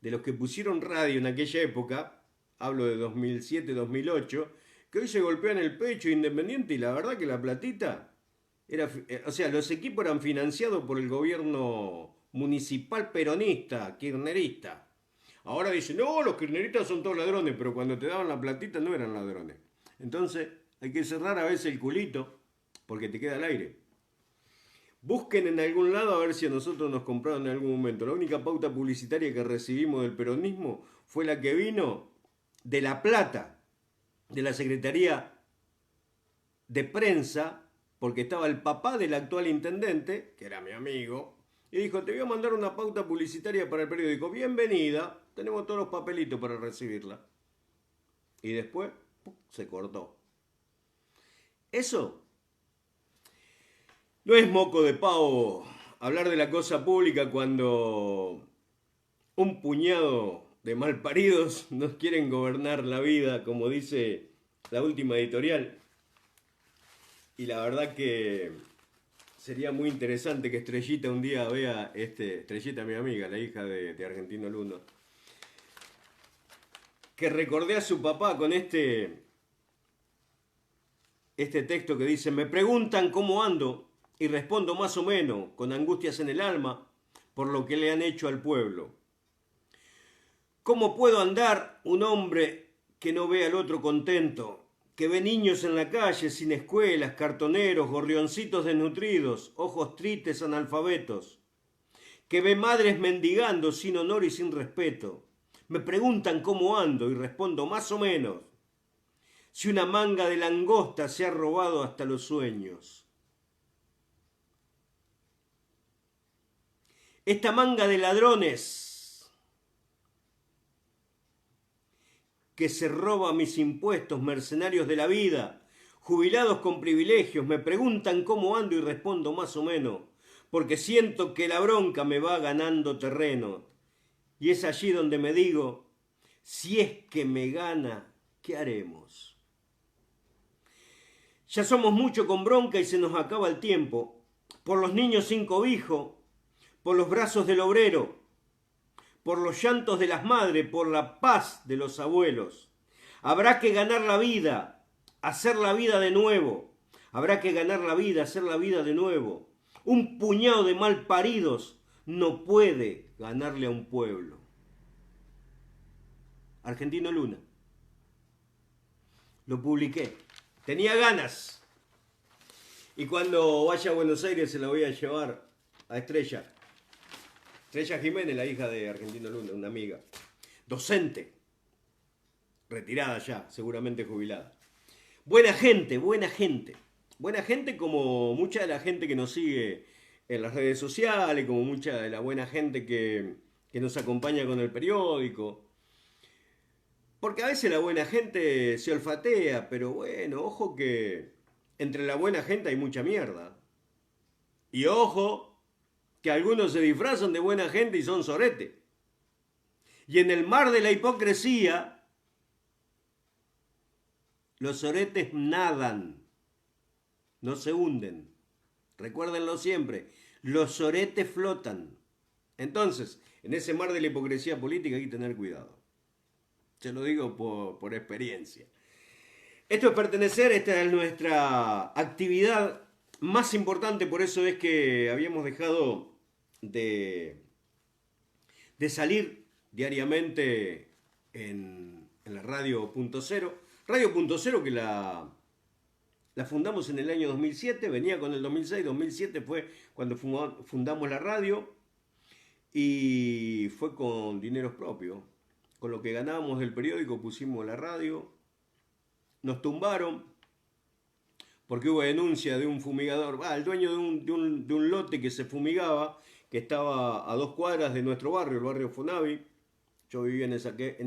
de los que pusieron radio en aquella época, hablo de 2007, 2008, que hoy se golpean el pecho Independiente y la verdad que la platita era, o sea, los equipos eran financiados por el gobierno municipal peronista, kirchnerista. Ahora dicen, no, los kirchneristas son todos ladrones, pero cuando te daban la platita no eran ladrones. Entonces hay que cerrar a veces el culito porque te queda al aire. Busquen en algún lado a ver si a nosotros nos compraron en algún momento. La única pauta publicitaria que recibimos del peronismo fue la que vino de La Plata, de la Secretaría de Prensa, porque estaba el papá del actual intendente, que era mi amigo, y dijo, te voy a mandar una pauta publicitaria para el periódico. Bienvenida, tenemos todos los papelitos para recibirla. Y después se cortó. Eso no es moco de pavo hablar de la cosa pública cuando un puñado de malparidos nos quieren gobernar la vida, como dice la última editorial. Y la verdad que sería muy interesante que Estrellita un día vea, Estrellita mi amiga, la hija de Argentino Luna, que recordé a su papá con este texto que dice, me preguntan cómo ando y respondo más o menos, con angustias en el alma, por lo que le han hecho al pueblo. ¿Cómo puedo andar un hombre que no ve al otro contento, que ve niños en la calle sin escuelas, cartoneros, gorrioncitos desnutridos, ojos tristes analfabetos, que ve madres mendigando sin honor y sin respeto? Me preguntan cómo ando y respondo más o menos, si una manga de langosta se ha robado hasta los sueños. Esta manga de ladrones que se roba mis impuestos, mercenarios de la vida, jubilados con privilegios, me preguntan cómo ando y respondo más o menos, porque siento que la bronca me va ganando terreno. Y es allí donde me digo, si es que me gana, ¿qué haremos? Ya somos mucho con bronca y se nos acaba el tiempo, por los niños sin cobijo, por los brazos del obrero, por los llantos de las madres, por la paz de los abuelos. Habrá que ganar la vida, hacer la vida de nuevo. Habrá que ganar la vida, hacer la vida de nuevo. Un puñado de malparidos no puede ganarle a un pueblo. Argentino Luna. Lo publiqué. Tenía ganas. Y cuando vaya a Buenos Aires se la voy a llevar a Estrella. Estrella Jiménez, la hija de Argentino Luna, una amiga. Docente. Retirada ya, seguramente jubilada. Buena gente, buena gente. Buena gente como mucha de la gente que nos sigue en las redes sociales, como mucha de la buena gente que nos acompaña con el periódico. Porque a veces la buena gente se olfatea, pero bueno, ojo que entre la buena gente hay mucha mierda. Y ojo que algunos se disfrazan de buena gente y son sorete. Y en el mar de la hipocresía, los soretes nadan, no se hunden. Recuérdenlo siempre, los soretes flotan. Entonces, en ese mar de la hipocresía política hay que tener cuidado. Se lo digo por experiencia. Esto es pertenecer, esta es nuestra actividad más importante, por eso es que habíamos dejado de salir diariamente en la Radio Punto Cero. Radio Punto Cero que la fundamos en el año 2007, venía con el 2006, 2007 fue cuando fundamos la radio y fue con dineros propios. Con lo que ganábamos del periódico pusimos la radio, nos tumbaron porque hubo denuncia de un fumigador, el dueño de un lote que se fumigaba, que estaba a 2 cuadras de nuestro barrio, el barrio Funavi. Yo vivía en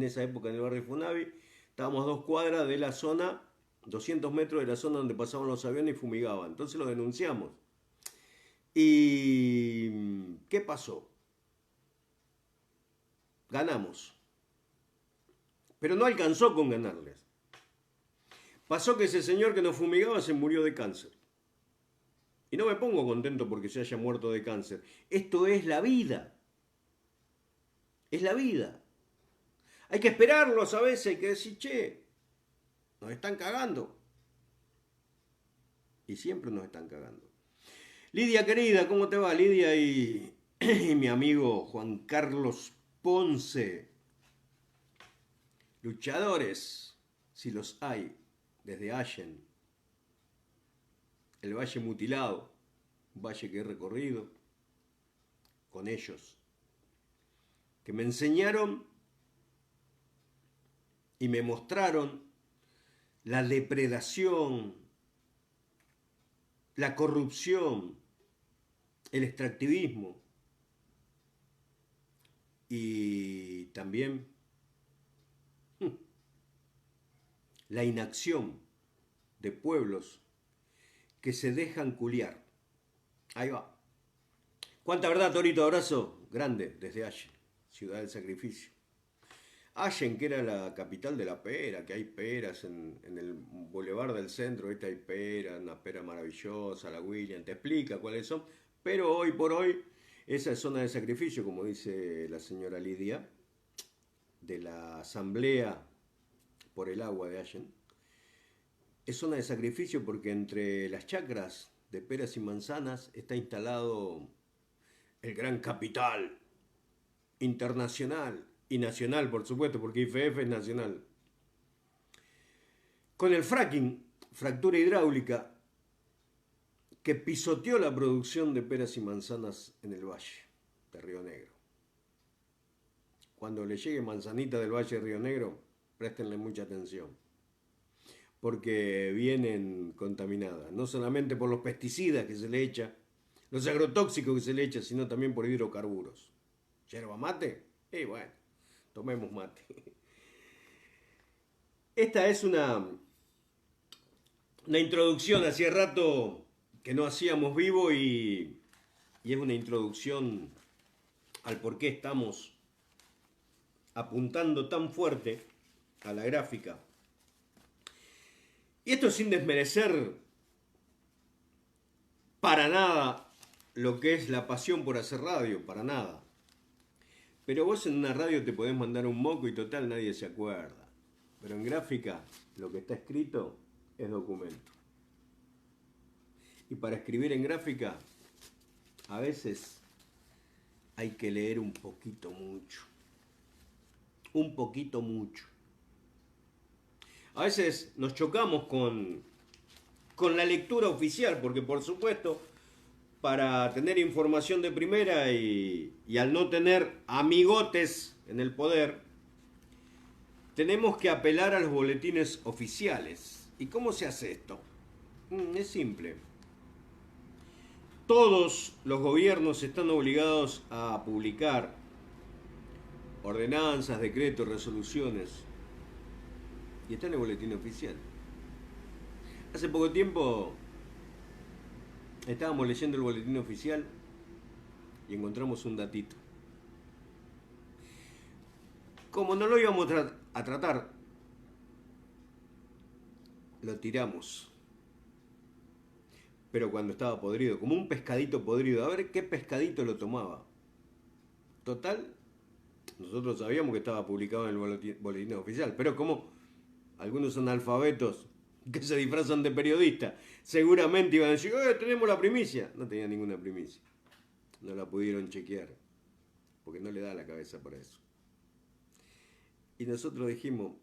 esa época en el barrio Funavi. Estábamos a 2 cuadras de la zona, 200 metros de la zona donde pasaban los aviones y fumigaban. Entonces lo denunciamos. ¿Y qué pasó? Ganamos. Pero no alcanzó con ganarles. Pasó que ese señor que nos fumigaba se murió de cáncer. Y no me pongo contento porque se haya muerto de cáncer. Esto es la vida. Es la vida. Hay que esperarlos a veces, hay que decir, che, Nos están cagando. Y siempre nos están cagando. Lidia querida, ¿cómo te va? Lidia y mi amigo Juan Carlos Ponce. Luchadores, si los hay, desde Allen. El Valle Mutilado, un valle que he recorrido con ellos. Que me enseñaron y me mostraron la depredación, la corrupción, el extractivismo y también la inacción de pueblos que se dejan culiar. Ahí va. ¿Cuánta verdad, Torito? Abrazo grande desde Allen, ciudad del sacrificio. Allen, que era la capital de la pera, que hay peras en el boulevard del centro, esta hay peras, una pera maravillosa, la William, te explica cuáles son, pero hoy por hoy esa es zona de sacrificio, como dice la señora Lidia, de la asamblea por el agua de Allen. Es zona de sacrificio porque entre las chacras de peras y manzanas está instalado el gran capital internacional y nacional, por supuesto, porque YPF es nacional. Con el fracking, fractura hidráulica, que pisoteó la producción de peras y manzanas en el valle de Río Negro. Cuando le llegue manzanita del valle de Río Negro, préstenle mucha atención, porque vienen contaminadas, no solamente por los pesticidas que se le echa, los agrotóxicos que se le echa, sino también por hidrocarburos. ¿Yerba mate? Bueno, tomemos mate. Esta es una introducción, hacía rato que no hacíamos vivo y es una introducción al por qué estamos apuntando tan fuerte a la gráfica. Y esto sin desmerecer para nada lo que es la pasión por hacer radio, para nada. Pero vos en una radio te podés mandar un moco y total nadie se acuerda. Pero en gráfica lo que está escrito es documento. Y para escribir en gráfica a veces hay que leer un poquito mucho. Un poquito mucho. A veces nos chocamos con la lectura oficial, porque por supuesto, para tener información de primera y al no tener amigotes en el poder, tenemos que apelar a los boletines oficiales. ¿Y cómo se hace esto? Es simple. Todos los gobiernos están obligados a publicar ordenanzas, decretos, resoluciones, y está en el boletín oficial. Hace poco tiempo estábamos leyendo el boletín oficial y encontramos un datito. Como no lo íbamos a tratar, lo tiramos. Pero cuando estaba podrido, como un pescadito podrido, a ver qué pescadito lo tomaba. Total, nosotros sabíamos que estaba publicado en el boletín oficial, pero como algunos analfabetos que se disfrazan de periodistas seguramente iban a decir, tenemos la primicia. No tenía ninguna primicia. No la pudieron chequear, porque no le da la cabeza para eso. Y nosotros dijimos,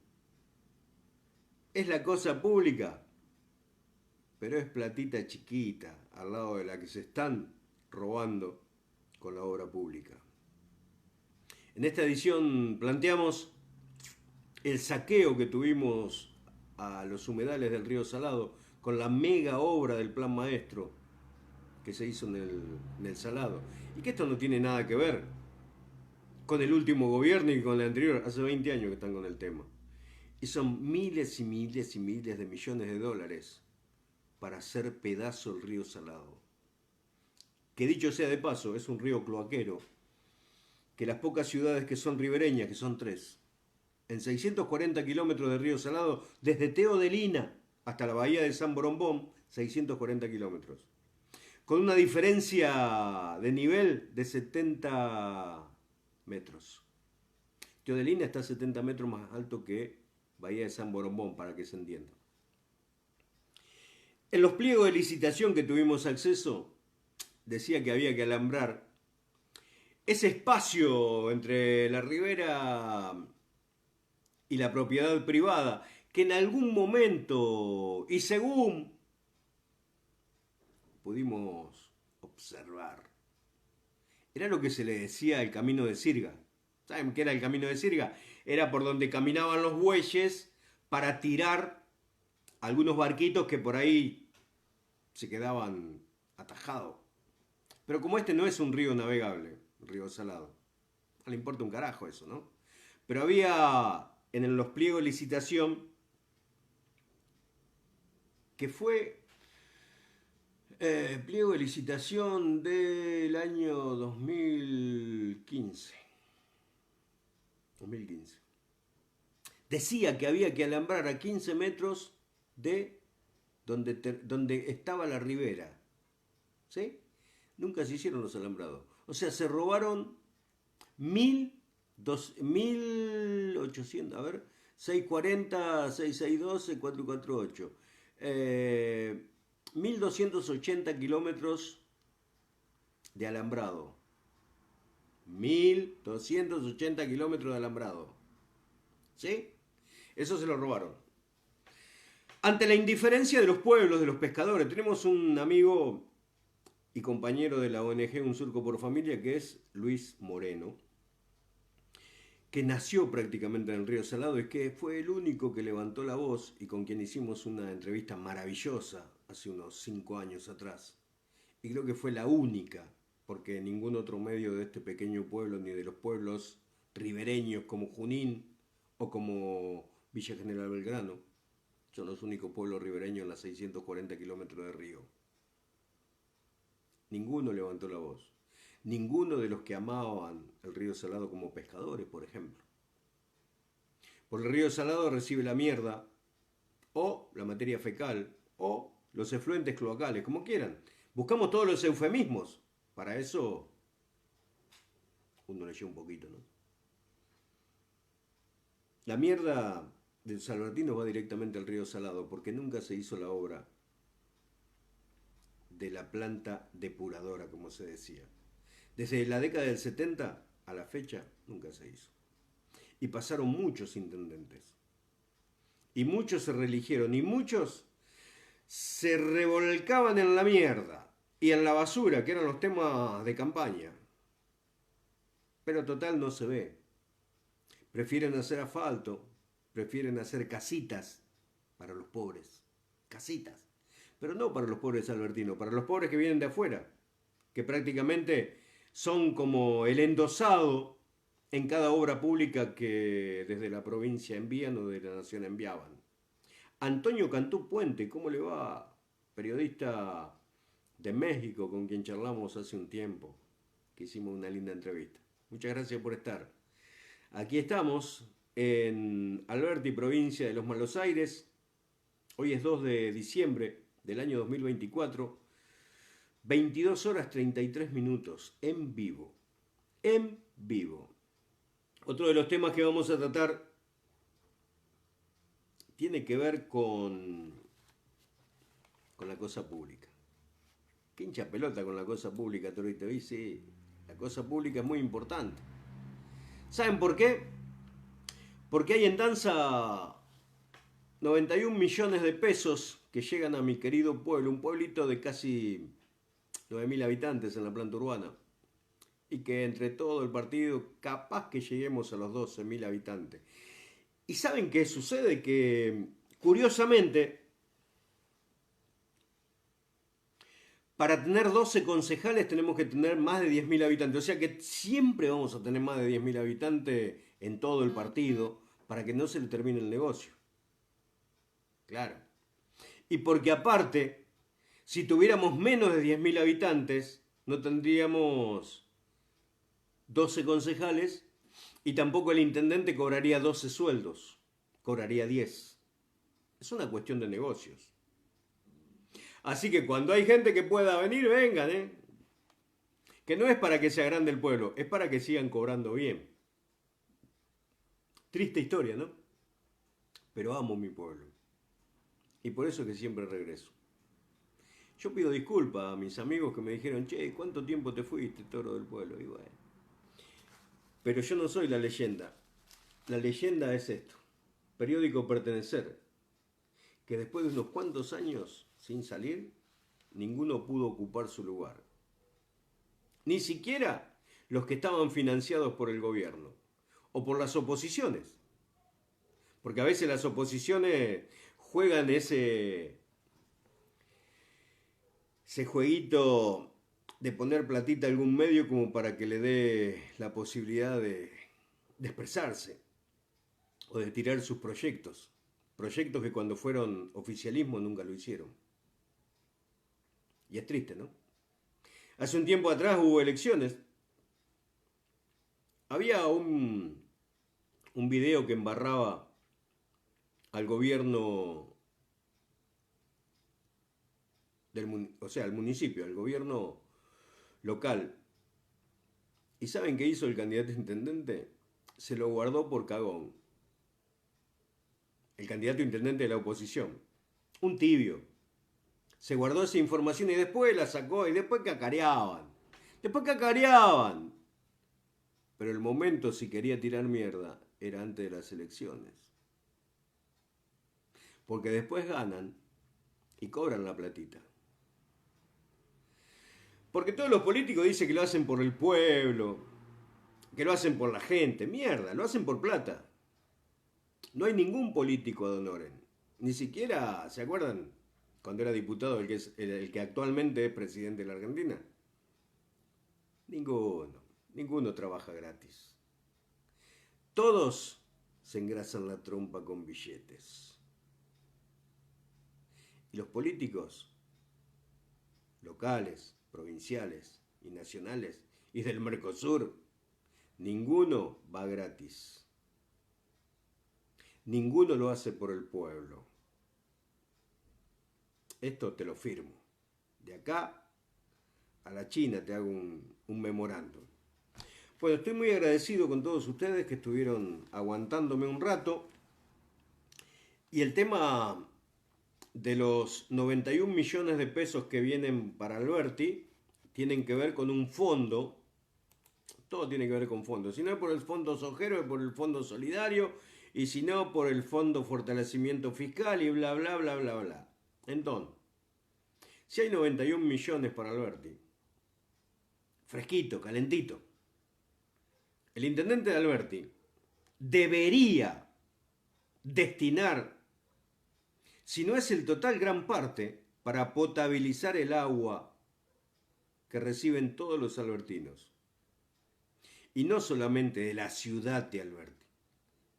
es la cosa pública, pero es platita chiquita al lado de la que se están robando con la obra pública. En esta edición planteamos el saqueo que tuvimos a los humedales del río Salado con la mega obra del Plan Maestro que se hizo en el Salado. Y que esto no tiene nada que ver con el último gobierno y con el anterior. Hace 20 años que están con el tema. Y son miles y miles y miles de millones de dólares para hacer pedazo el río Salado. Que dicho sea de paso, es un río cloaquero que las pocas ciudades que son ribereñas, que son 3, en 640 kilómetros de río Salado, desde Teodelina hasta la bahía de San Borombón, 640 kilómetros. Con una diferencia de nivel de 70 metros. Teodelina está a 70 metros más alto que Bahía de San Borombón, para que se entienda. En los pliegos de licitación que tuvimos acceso, decía que había que alambrar ese espacio entre la ribera y la propiedad privada, que en algún momento, y según pudimos observar, era lo que se le decía el camino de Sirga. ¿Saben qué era el camino de Sirga? Era por donde caminaban los bueyes para tirar algunos barquitos que por ahí se quedaban atajados. Pero como este no es un río navegable, un río salado, no le importa un carajo eso, ¿no? Pero había en los pliegos de licitación que fue pliego de licitación del año 2015. Decía que había que alambrar a 15 metros de donde estaba la ribera. ¿Sí? Nunca se hicieron los alambrados. O sea, se robaron 1800, a ver, 640, 6612, 448. 1280 kilómetros de alambrado. 1280 kilómetros de alambrado. ¿Sí? Eso se lo robaron. Ante la indiferencia de los pueblos, de los pescadores, tenemos un amigo y compañero de la ONG Un Surco por Familia, que es Luis Moreno, que nació prácticamente en el Río Salado y que fue el único que levantó la voz y con quien hicimos una entrevista maravillosa hace unos 5 años atrás. Y creo que fue la única, porque ningún otro medio de este pequeño pueblo, ni de los pueblos ribereños como Junín o como Villa General Belgrano, son los únicos pueblos ribereños en las 640 kilómetros de río. Ninguno levantó la voz. Ninguno de los que amaban el río Salado como pescadores, por ejemplo. Por el río Salado recibe la mierda, o la materia fecal, o los efluentes cloacales, como quieran. Buscamos todos los eufemismos. Para eso uno leyó un poquito, ¿no? La mierda del salvartino va directamente al río Salado porque nunca se hizo la obra de la planta depuradora, como se decía. Desde la década del 70 a la fecha nunca se hizo. Y pasaron muchos intendentes. Y muchos se reeligieron y muchos se revolcaban en la mierda y en la basura, que eran los temas de campaña. Pero total no se ve. Prefieren hacer asfalto, prefieren hacer casitas para los pobres. Casitas. Pero no para los pobres albertinos, para los pobres que vienen de afuera, que prácticamente son como el endosado en cada obra pública que desde la provincia envían o de la nación enviaban. Antonio Cantú Puente, ¿cómo le va? Periodista de México con quien charlamos hace un tiempo, que hicimos una linda entrevista. Muchas gracias por estar. Aquí estamos en Alberti, provincia de Los Malos Aires. Hoy es 2 de diciembre del año 2024. 22 horas 33 minutos en vivo. En vivo. Otro de los temas que vamos a tratar tiene que ver con la cosa pública. ¿Qué hincha pelota con la cosa pública, Torito? Sí, la cosa pública es muy importante. ¿Saben por qué? Porque hay en danza 91 millones de pesos que llegan a mi querido pueblo, un pueblito de casi 9.000 habitantes en la planta urbana, y que entre todo el partido capaz que lleguemos a los 12.000 habitantes. ¿Y saben qué sucede? Que curiosamente, para tener 12 concejales tenemos que tener más de 10.000 habitantes. O sea que siempre vamos a tener más de 10.000 habitantes en todo el partido para que no se le termine el negocio. Claro. Y porque aparte, si tuviéramos menos de 10.000 habitantes, no tendríamos 12 concejales y tampoco el intendente cobraría 12 sueldos, cobraría 10. Es una cuestión de negocios. Así que cuando hay gente que pueda venir, vengan, ¿eh? Que no es para que se agrande el pueblo, es para que sigan cobrando bien. Triste historia, ¿no? pero amo mi pueblo. Y por eso es que siempre regreso. Yo pido disculpas a mis amigos que me dijeron, che, ¿cuánto tiempo te fuiste, toro del pueblo? Y bueno. Pero yo no soy la leyenda. La leyenda es esto. Periódico Pertenecer. Que después de unos cuantos años sin salir, ninguno pudo ocupar su lugar. Ni siquiera los que estaban financiados por el gobierno o por las oposiciones. Porque a veces las oposiciones juegan ese jueguito de poner platita a algún medio como para que le dé la posibilidad de expresarse o de tirar sus proyectos. Proyectos que cuando fueron oficialismo nunca lo hicieron. Y es triste, ¿no? Hace un tiempo atrás hubo elecciones. Había un video que embarraba al gobierno al municipio, al gobierno local. ¿Y saben qué hizo el candidato a intendente? Se lo guardó por cagón. El candidato a intendente de la oposición. Un tibio. Se guardó esa información y después la sacó y después cacareaban. Pero el momento, si quería tirar mierda, era antes de las elecciones. Porque después ganan y cobran la platita. Porque todos los políticos dicen que lo hacen por el pueblo, que lo hacen por la gente. Mierda, lo hacen por plata. No hay ningún político ad honorem. Ni siquiera, ¿se acuerdan? Cuando era diputado el que actualmente es presidente de la Argentina. Ninguno trabaja gratis. Todos se engrasan la trompa con billetes. Y los políticos locales, provinciales y nacionales y del Mercosur, ninguno va gratis. Ninguno lo hace por el pueblo. Esto te lo firmo. De acá a la China te hago un memorándum. Bueno, estoy muy agradecido con todos ustedes que estuvieron aguantándome un rato. Y el tema de los 91 millones de pesos que vienen para Alberti tienen que ver con un fondo. Todo tiene que ver con fondos. Si no es por el fondo Sojero, es por el fondo solidario. Y si no, por el fondo fortalecimiento fiscal y bla, bla, bla, bla, bla. Entonces, si hay 91 millones para Alberti, fresquito, calentito, el intendente de Alberti debería destinar, si no es el total, gran parte, para potabilizar el agua que reciben todos los albertinos. Y no solamente de la ciudad de Alberti,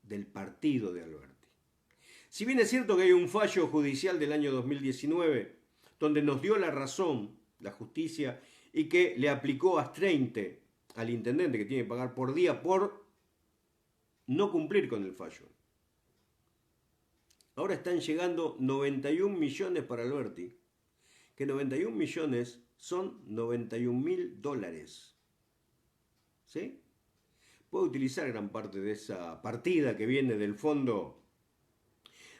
del partido de Alberti. Si bien es cierto que hay un fallo judicial del año 2019 donde nos dio la razón la justicia y que le aplicó astreinte al intendente que tiene que pagar por día por no cumplir con el fallo. Ahora están llegando 91 millones para Alberti, que 91 millones son 91.000 dólares. ¿Sí? Puede utilizar gran parte de esa partida que viene del Fondo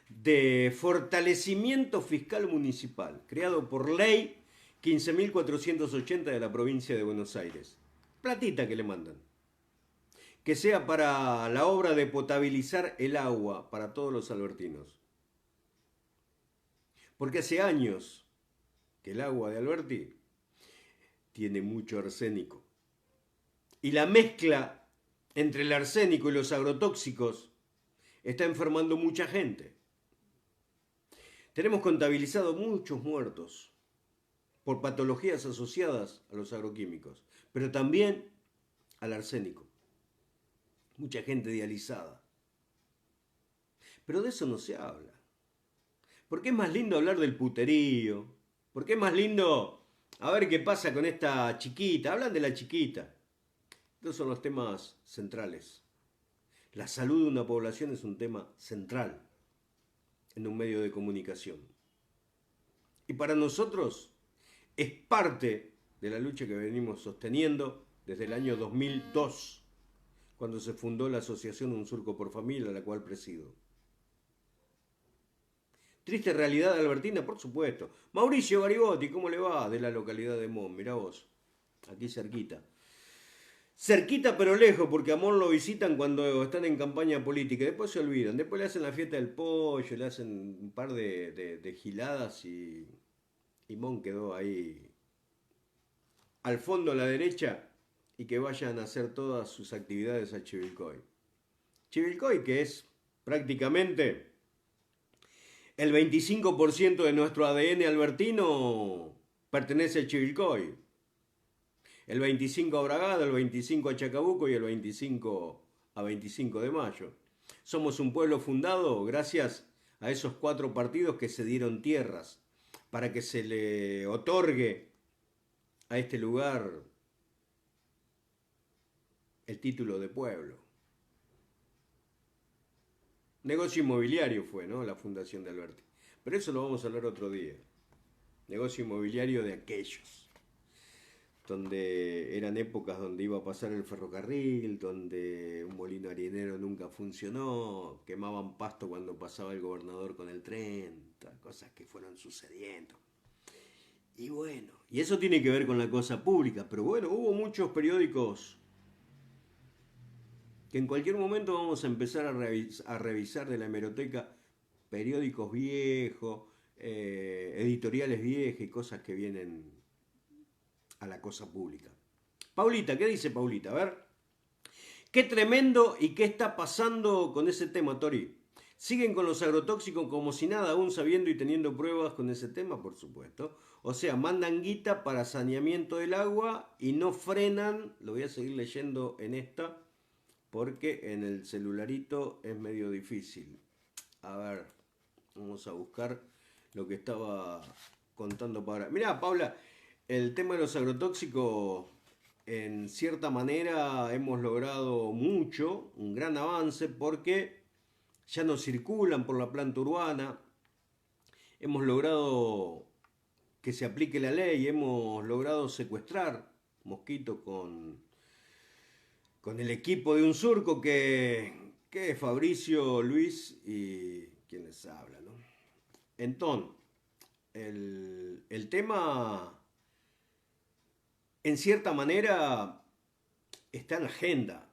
de Fortalecimiento Fiscal Municipal, creado por ley 15.480 de la provincia de Buenos Aires. Platita que le mandan. Que sea para la obra de potabilizar el agua para todos los albertinos. Porque hace años que el agua de Alberti tiene mucho arsénico. Y la mezcla entre el arsénico y los agrotóxicos está enfermando mucha gente. Tenemos contabilizado muchos muertos por patologías asociadas a los agroquímicos, pero también al arsénico. Mucha gente dializada. Pero de eso no se habla. Porque es más lindo hablar del puterío. Porque es más lindo a ver qué pasa con esta chiquita. Hablan de la chiquita. Estos son los temas centrales. La salud de una población es un tema central en un medio de comunicación. Y para nosotros es parte de la lucha que venimos sosteniendo desde el año 2002, cuando se fundó la Asociación Un Surco por Familia, la cual presido. Triste realidad albertina, por supuesto. Mauricio Garibotti, ¿cómo le va? De la localidad de Mon, mirá vos, aquí cerquita. Cerquita pero lejos, porque a Mon lo visitan cuando están en campaña política. Después se olvidan. Después le hacen la fiesta del pollo, le hacen un par de giladas y Mon quedó ahí al fondo a la derecha y que vayan a hacer todas sus actividades a Chivilcoy. Chivilcoy, que es prácticamente el 25% de nuestro ADN albertino, pertenece a Chivilcoy. El 25 a Bragado, el 25 a Chacabuco y el 25 a 25 de mayo. Somos un pueblo fundado gracias a esos 4 partidos que se dieron tierras para que se le otorgue a este lugar el título de pueblo. Negocio inmobiliario fue, ¿no? La fundación de Alberti. Pero eso lo vamos a hablar otro día. Negocio inmobiliario de aquellos. Donde eran épocas donde iba a pasar el ferrocarril, donde un molino harinero nunca funcionó, quemaban pasto cuando pasaba el gobernador con el tren, todas cosas que fueron sucediendo. Y bueno, y eso tiene que ver con la cosa pública, pero bueno, hubo muchos periódicos que en cualquier momento vamos a empezar a revisar de la hemeroteca periódicos viejos, editoriales viejas y cosas que vienen a la cosa pública. Paulita, ¿qué dice Paulita? A ver. Qué tremendo y qué está pasando con ese tema, Tori. ¿Siguen con los agrotóxicos como si nada, aún sabiendo y teniendo pruebas con ese tema? Por supuesto. O sea, mandan guita para saneamiento del agua y no frenan, lo voy a seguir leyendo en esta, porque en el celularito es medio difícil. A ver, vamos a buscar lo que estaba contando para... Mirá, Paula, el tema de los agrotóxicos, en cierta manera hemos logrado mucho, un gran avance, porque ya no circulan por la planta urbana, hemos logrado que se aplique la ley, hemos logrado secuestrar mosquitos con el equipo de un surco que es Fabricio, Luis y quien les habla, ¿no? Entonces, el tema, en cierta manera, está en la agenda.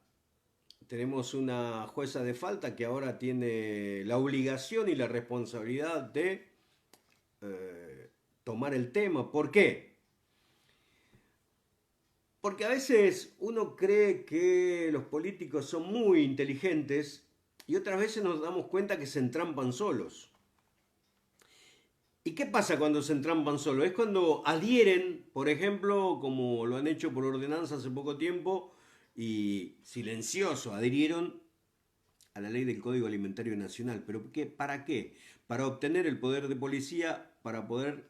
Tenemos una jueza de falta que ahora tiene la obligación y la responsabilidad de tomar el tema. ¿Por qué? Porque a veces uno cree que los políticos son muy inteligentes y otras veces nos damos cuenta que se entrampan solos. ¿Y qué pasa cuando se entrampan solos? Es cuando adhieren, por ejemplo, como lo han hecho por ordenanza hace poco tiempo, y silencioso, adhirieron a la ley del Código Alimentario Nacional. ¿Pero qué? ¿Para qué? Para obtener el poder de policía, para poder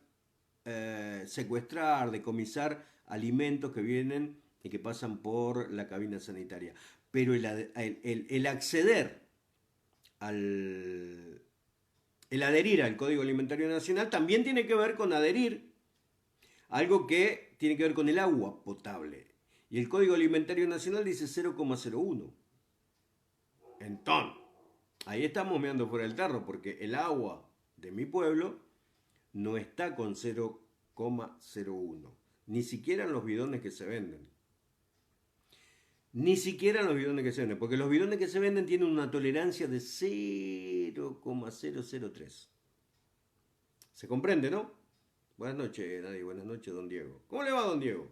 secuestrar, decomisar alimentos que vienen y que pasan por la cabina sanitaria. Pero el acceder al... El adherir al Código Alimentario Nacional también tiene que ver con adherir a algo que tiene que ver con el agua potable. Y el Código Alimentario Nacional dice 0,01. Entonces, ahí estamos meando fuera del tarro, porque el agua de mi pueblo no está con 0,01. Ni siquiera en los bidones que se venden. Ni siquiera en los bidones que se venden. Porque los bidones que se venden tienen una tolerancia de 0,003. ¿Se comprende, no? Buenas noches, Nadie. Buenas noches, don Diego. ¿Cómo le va, don Diego?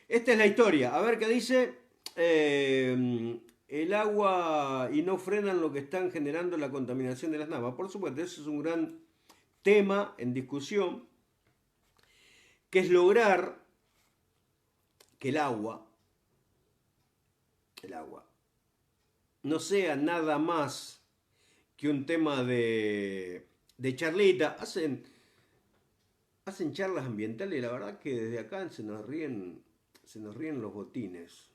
Esta es la historia. A ver qué dice. El agua y no frenan lo que están generando la contaminación de las napas. Por supuesto, eso es un gran tema en discusión, que es lograr que el agua no sea nada más que un tema de charlita. Hacen charlas ambientales y la verdad que desde acá se nos ríen los botines.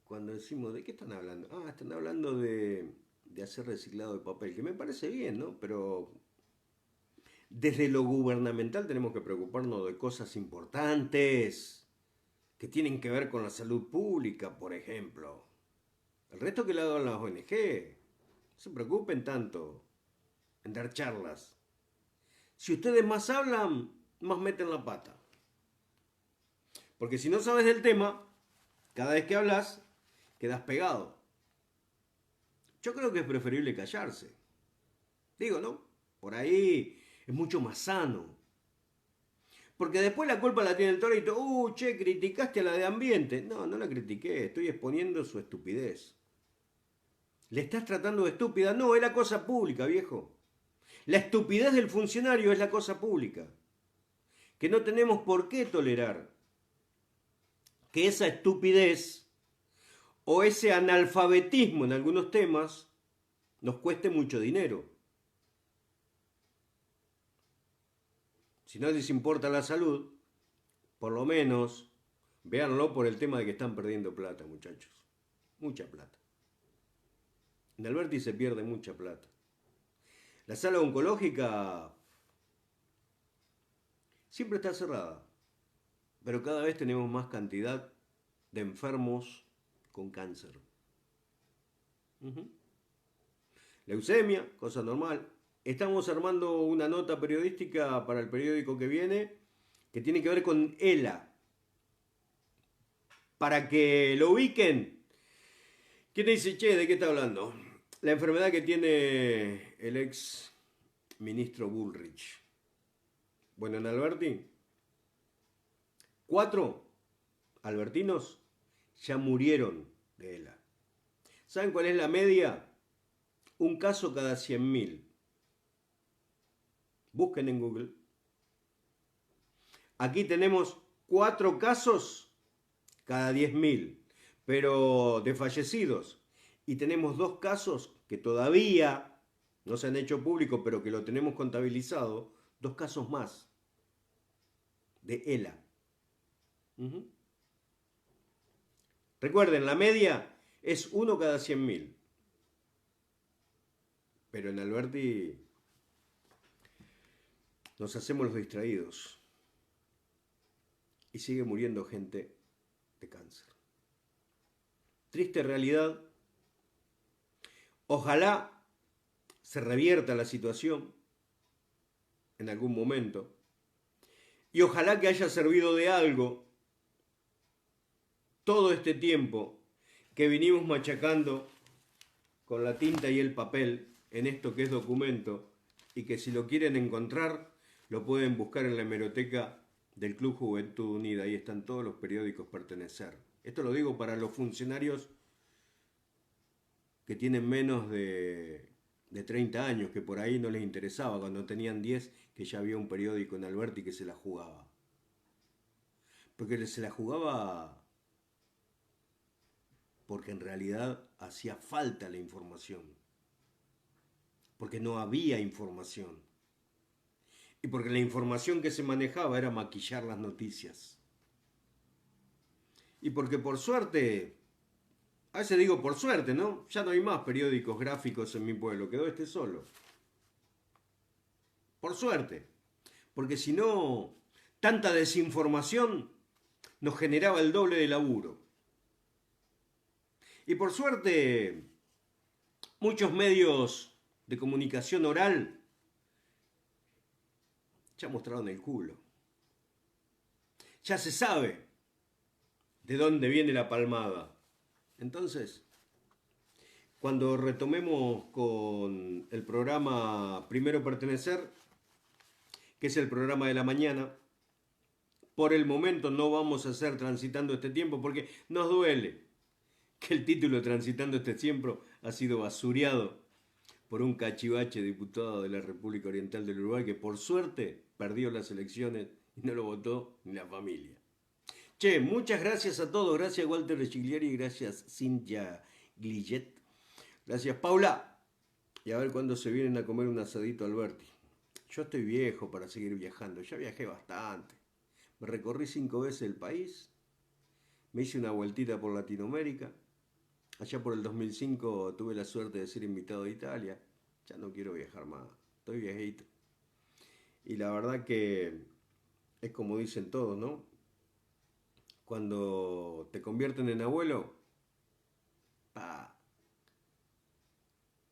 Cuando decimos, ¿de qué están hablando? Ah, están hablando de hacer reciclado de papel, que me parece bien, ¿no? Pero desde lo gubernamental tenemos que preocuparnos de cosas importantes que tienen que ver con la salud pública, por ejemplo. El resto que le hagan las ONG. No se preocupen tanto en dar charlas Si ustedes más hablan, más meten la pata. Porque si no sabes del tema, cada vez que hablas, quedas pegado. Yo creo que es preferible callarse. Digo, ¿no? Por ahí es mucho más sano. Porque después la culpa la tiene el torito. Che, criticaste a la de ambiente. No, no la critiqué, estoy exponiendo su estupidez. ¿Le estás tratando de estúpida? No, es la cosa pública, viejo. La estupidez del funcionario es la cosa pública. Que no tenemos por qué tolerar que esa estupidez o ese analfabetismo en algunos temas nos cueste mucho dinero. Si no les importa la salud, por lo menos véanlo por el tema de que están perdiendo plata, muchachos. Mucha plata. En Alberti se pierde mucha plata. La sala oncológica siempre está cerrada, pero cada vez tenemos más cantidad de enfermos con cáncer. Leucemia, cosa normal. Estamos armando una nota periodística para el periódico que viene que tiene que ver con ELA. Para que lo ubiquen. ¿Quién dice, che, de qué está hablando? La enfermedad que tiene el ex ministro Bullrich. Bueno, en Alberti, 4 albertinos ya murieron de ELA. ¿Saben cuál es la media? Un caso cada 100.000. Busquen en Google. Aquí tenemos 4 casos cada 10.000, pero de fallecidos. Y tenemos 2 casos que todavía no se han hecho públicos, pero que lo tenemos contabilizado. 2 casos más de ELA. Recuerden, la media es 1 cada 100.000. Pero en Alberti nos hacemos los distraídos. Y sigue muriendo gente de cáncer. Triste realidad. Ojalá se revierta la situación en algún momento. Y ojalá que haya servido de algo todo este tiempo que vinimos machacando con la tinta y el papel en esto que es documento, y que si lo quieren encontrar lo pueden buscar en la hemeroteca del Club Juventud Unida. Ahí están todos los periódicos pertenecer. Esto lo digo para los funcionarios que tienen menos de 30 años, que por ahí no les interesaba, cuando tenían 10, que ya había un periódico en Alberti que se la jugaba. Porque se la jugaba porque en realidad hacía falta la información. Porque no había información. Y porque la información que se manejaba era maquillar las noticias. Y porque por suerte, a veces digo por suerte, ¿no? Ya no hay más periódicos gráficos en mi pueblo, quedó este solo. Por suerte. Porque si no, tanta desinformación nos generaba el doble de laburo. Y por suerte, muchos medios de comunicación oral ya mostraron el culo. Ya se sabe de dónde viene la palmada. Entonces, cuando retomemos con el programa Primero Pertenecer, que es el programa de la mañana, por el momento no vamos a hacer Transitando este tiempo porque nos duele que el título Transitando este tiempo ha sido basureado por un cachivache diputado de la República Oriental del Uruguay que por suerte perdió las elecciones y no lo votó ni la familia. Che, muchas gracias a todos. Gracias Walter Chiglieri, gracias Cintia Gillet, gracias Paula. Y a ver cuándo se vienen a comer un asadito Alberti. Yo estoy viejo para seguir viajando, ya viajé bastante. Me recorrí 5 veces el país, me hice una vueltita por Latinoamérica. Allá por el 2005 tuve la suerte de ser invitado a Italia. Ya no quiero viajar más, estoy viejito. Y la verdad que es como dicen todos, ¿no? Cuando te convierten en abuelo,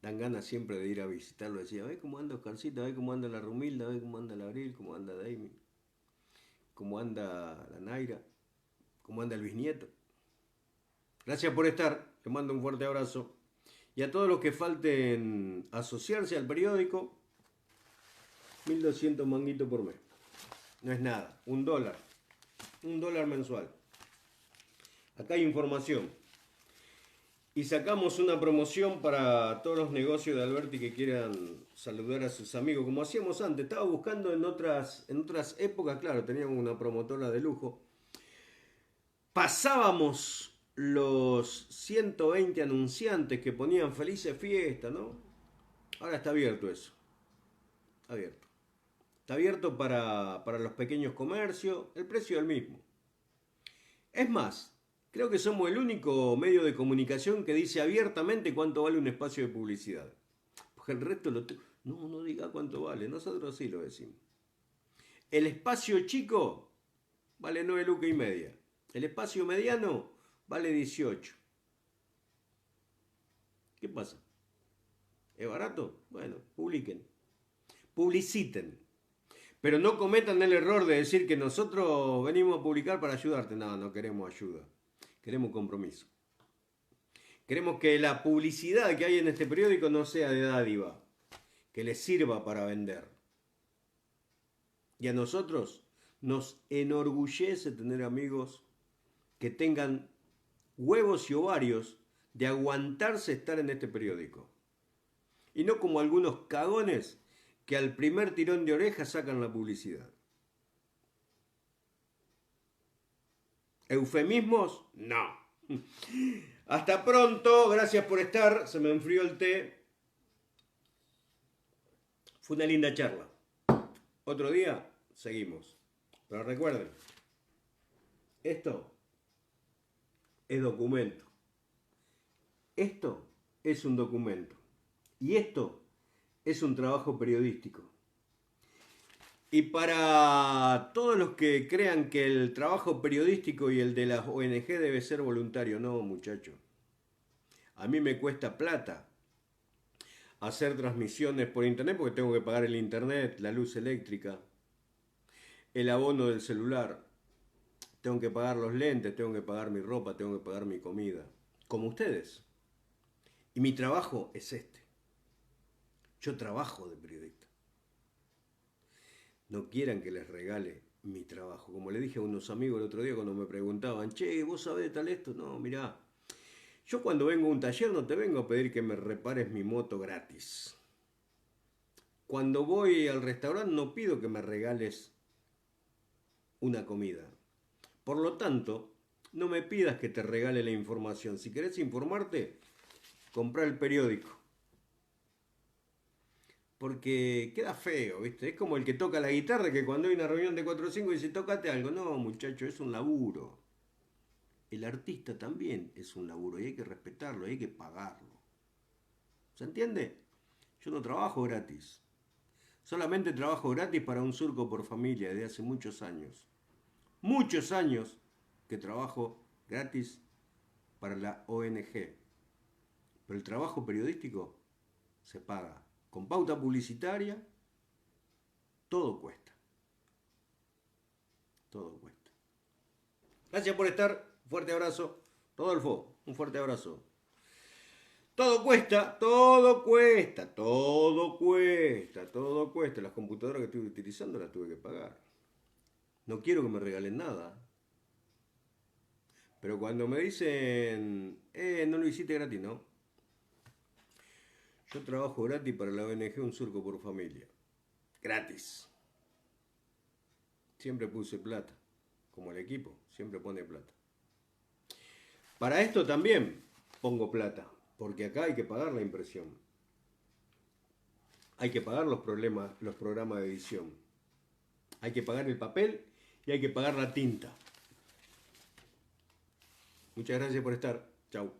Dan ganas siempre de ir a visitarlo. Decía, a ver cómo anda Oscarcito, a ver cómo anda la Rumilda, a ver cómo anda la Abril, cómo anda Daimi, cómo anda la Naira, cómo anda el bisnieto. Gracias por estar, les mando un fuerte abrazo. Y a todos los que falten asociarse al periódico, 1.200 manguitos por mes. No es nada, $1. $1 mensual. Acá hay información. Y sacamos una promoción para todos los negocios de Alberti que quieran saludar a sus amigos, como hacíamos antes. Estaba buscando en otras épocas, claro, teníamos una promotora de lujo. Pasábamos los 120 anunciantes que ponían felices fiestas, ¿no? Ahora está abierto eso. Abierto. Está abierto para los pequeños comercios. El precio es el mismo. Es más, creo que somos el único medio de comunicación que dice abiertamente cuánto vale un espacio de publicidad. Porque el resto no diga cuánto vale. Nosotros sí lo decimos. El espacio chico vale 9,5 lucas. El espacio mediano vale 18. ¿Qué pasa? ¿Es barato? Bueno, publiquen. Publiciten. Pero no cometan el error de decir que nosotros venimos a publicar para ayudarte. No, no queremos ayuda. Queremos compromiso. Queremos que la publicidad que hay en este periódico no sea de dádiva. Que les sirva para vender. Y a nosotros nos enorgullece tener amigos que tengan huevos y ovarios de aguantarse estar en este periódico. Y no como algunos cagones que al primer tirón de oreja sacan la publicidad. ¿Eufemismos? No. Hasta pronto, gracias por estar, se me enfrió el té. Fue una linda charla. Otro día seguimos. Pero recuerden, esto es documento. Esto es un documento. Y esto es un trabajo periodístico. Y para todos los que crean que el trabajo periodístico y el de las ONG debe ser voluntario, no, muchachos. A mí me cuesta plata hacer transmisiones por internet porque tengo que pagar el internet, la luz eléctrica, el abono del celular. Tengo que pagar los lentes, tengo que pagar mi ropa, tengo que pagar mi comida. Como ustedes. Y mi trabajo es este. Yo trabajo de periodista. No quieran que les regale mi trabajo. Como le dije a unos amigos el otro día cuando me preguntaban, che, ¿vos sabés de tal esto? No, mirá, yo cuando vengo a un taller no te vengo a pedir que me repares mi moto gratis. Cuando voy al restaurante no pido que me regales una comida. Por lo tanto, no me pidas que te regale la información. Si querés informarte, comprá el periódico. Porque queda feo, ¿viste? Es como el que toca la guitarra, que cuando hay una reunión de 4 o 5 dice, tócate algo. No, muchacho, es un laburo. El artista también es un laburo y hay que respetarlo, y hay que pagarlo. ¿Se entiende? Yo no trabajo gratis. Solamente trabajo gratis para un surco por familia desde hace muchos años. Muchos años que trabajo gratis para la ONG. Pero el trabajo periodístico se paga. Con pauta publicitaria, todo cuesta. Todo cuesta. Gracias por estar. Un fuerte abrazo. Rodolfo, un fuerte abrazo. Todo cuesta, todo cuesta, todo cuesta, todo cuesta. Las computadoras que estuve utilizando las tuve que pagar. No quiero que me regalen nada. Pero cuando me dicen, no lo hiciste gratis, ¿no? Yo trabajo gratis para la ONG Un Surco por Familia. Gratis. Siempre puse plata. Como el equipo, siempre pone plata. Para esto también pongo plata. Porque acá hay que pagar la impresión. Hay que pagar los programas de edición. Hay que pagar el papel y hay que pagar la tinta. Muchas gracias por estar. Chau.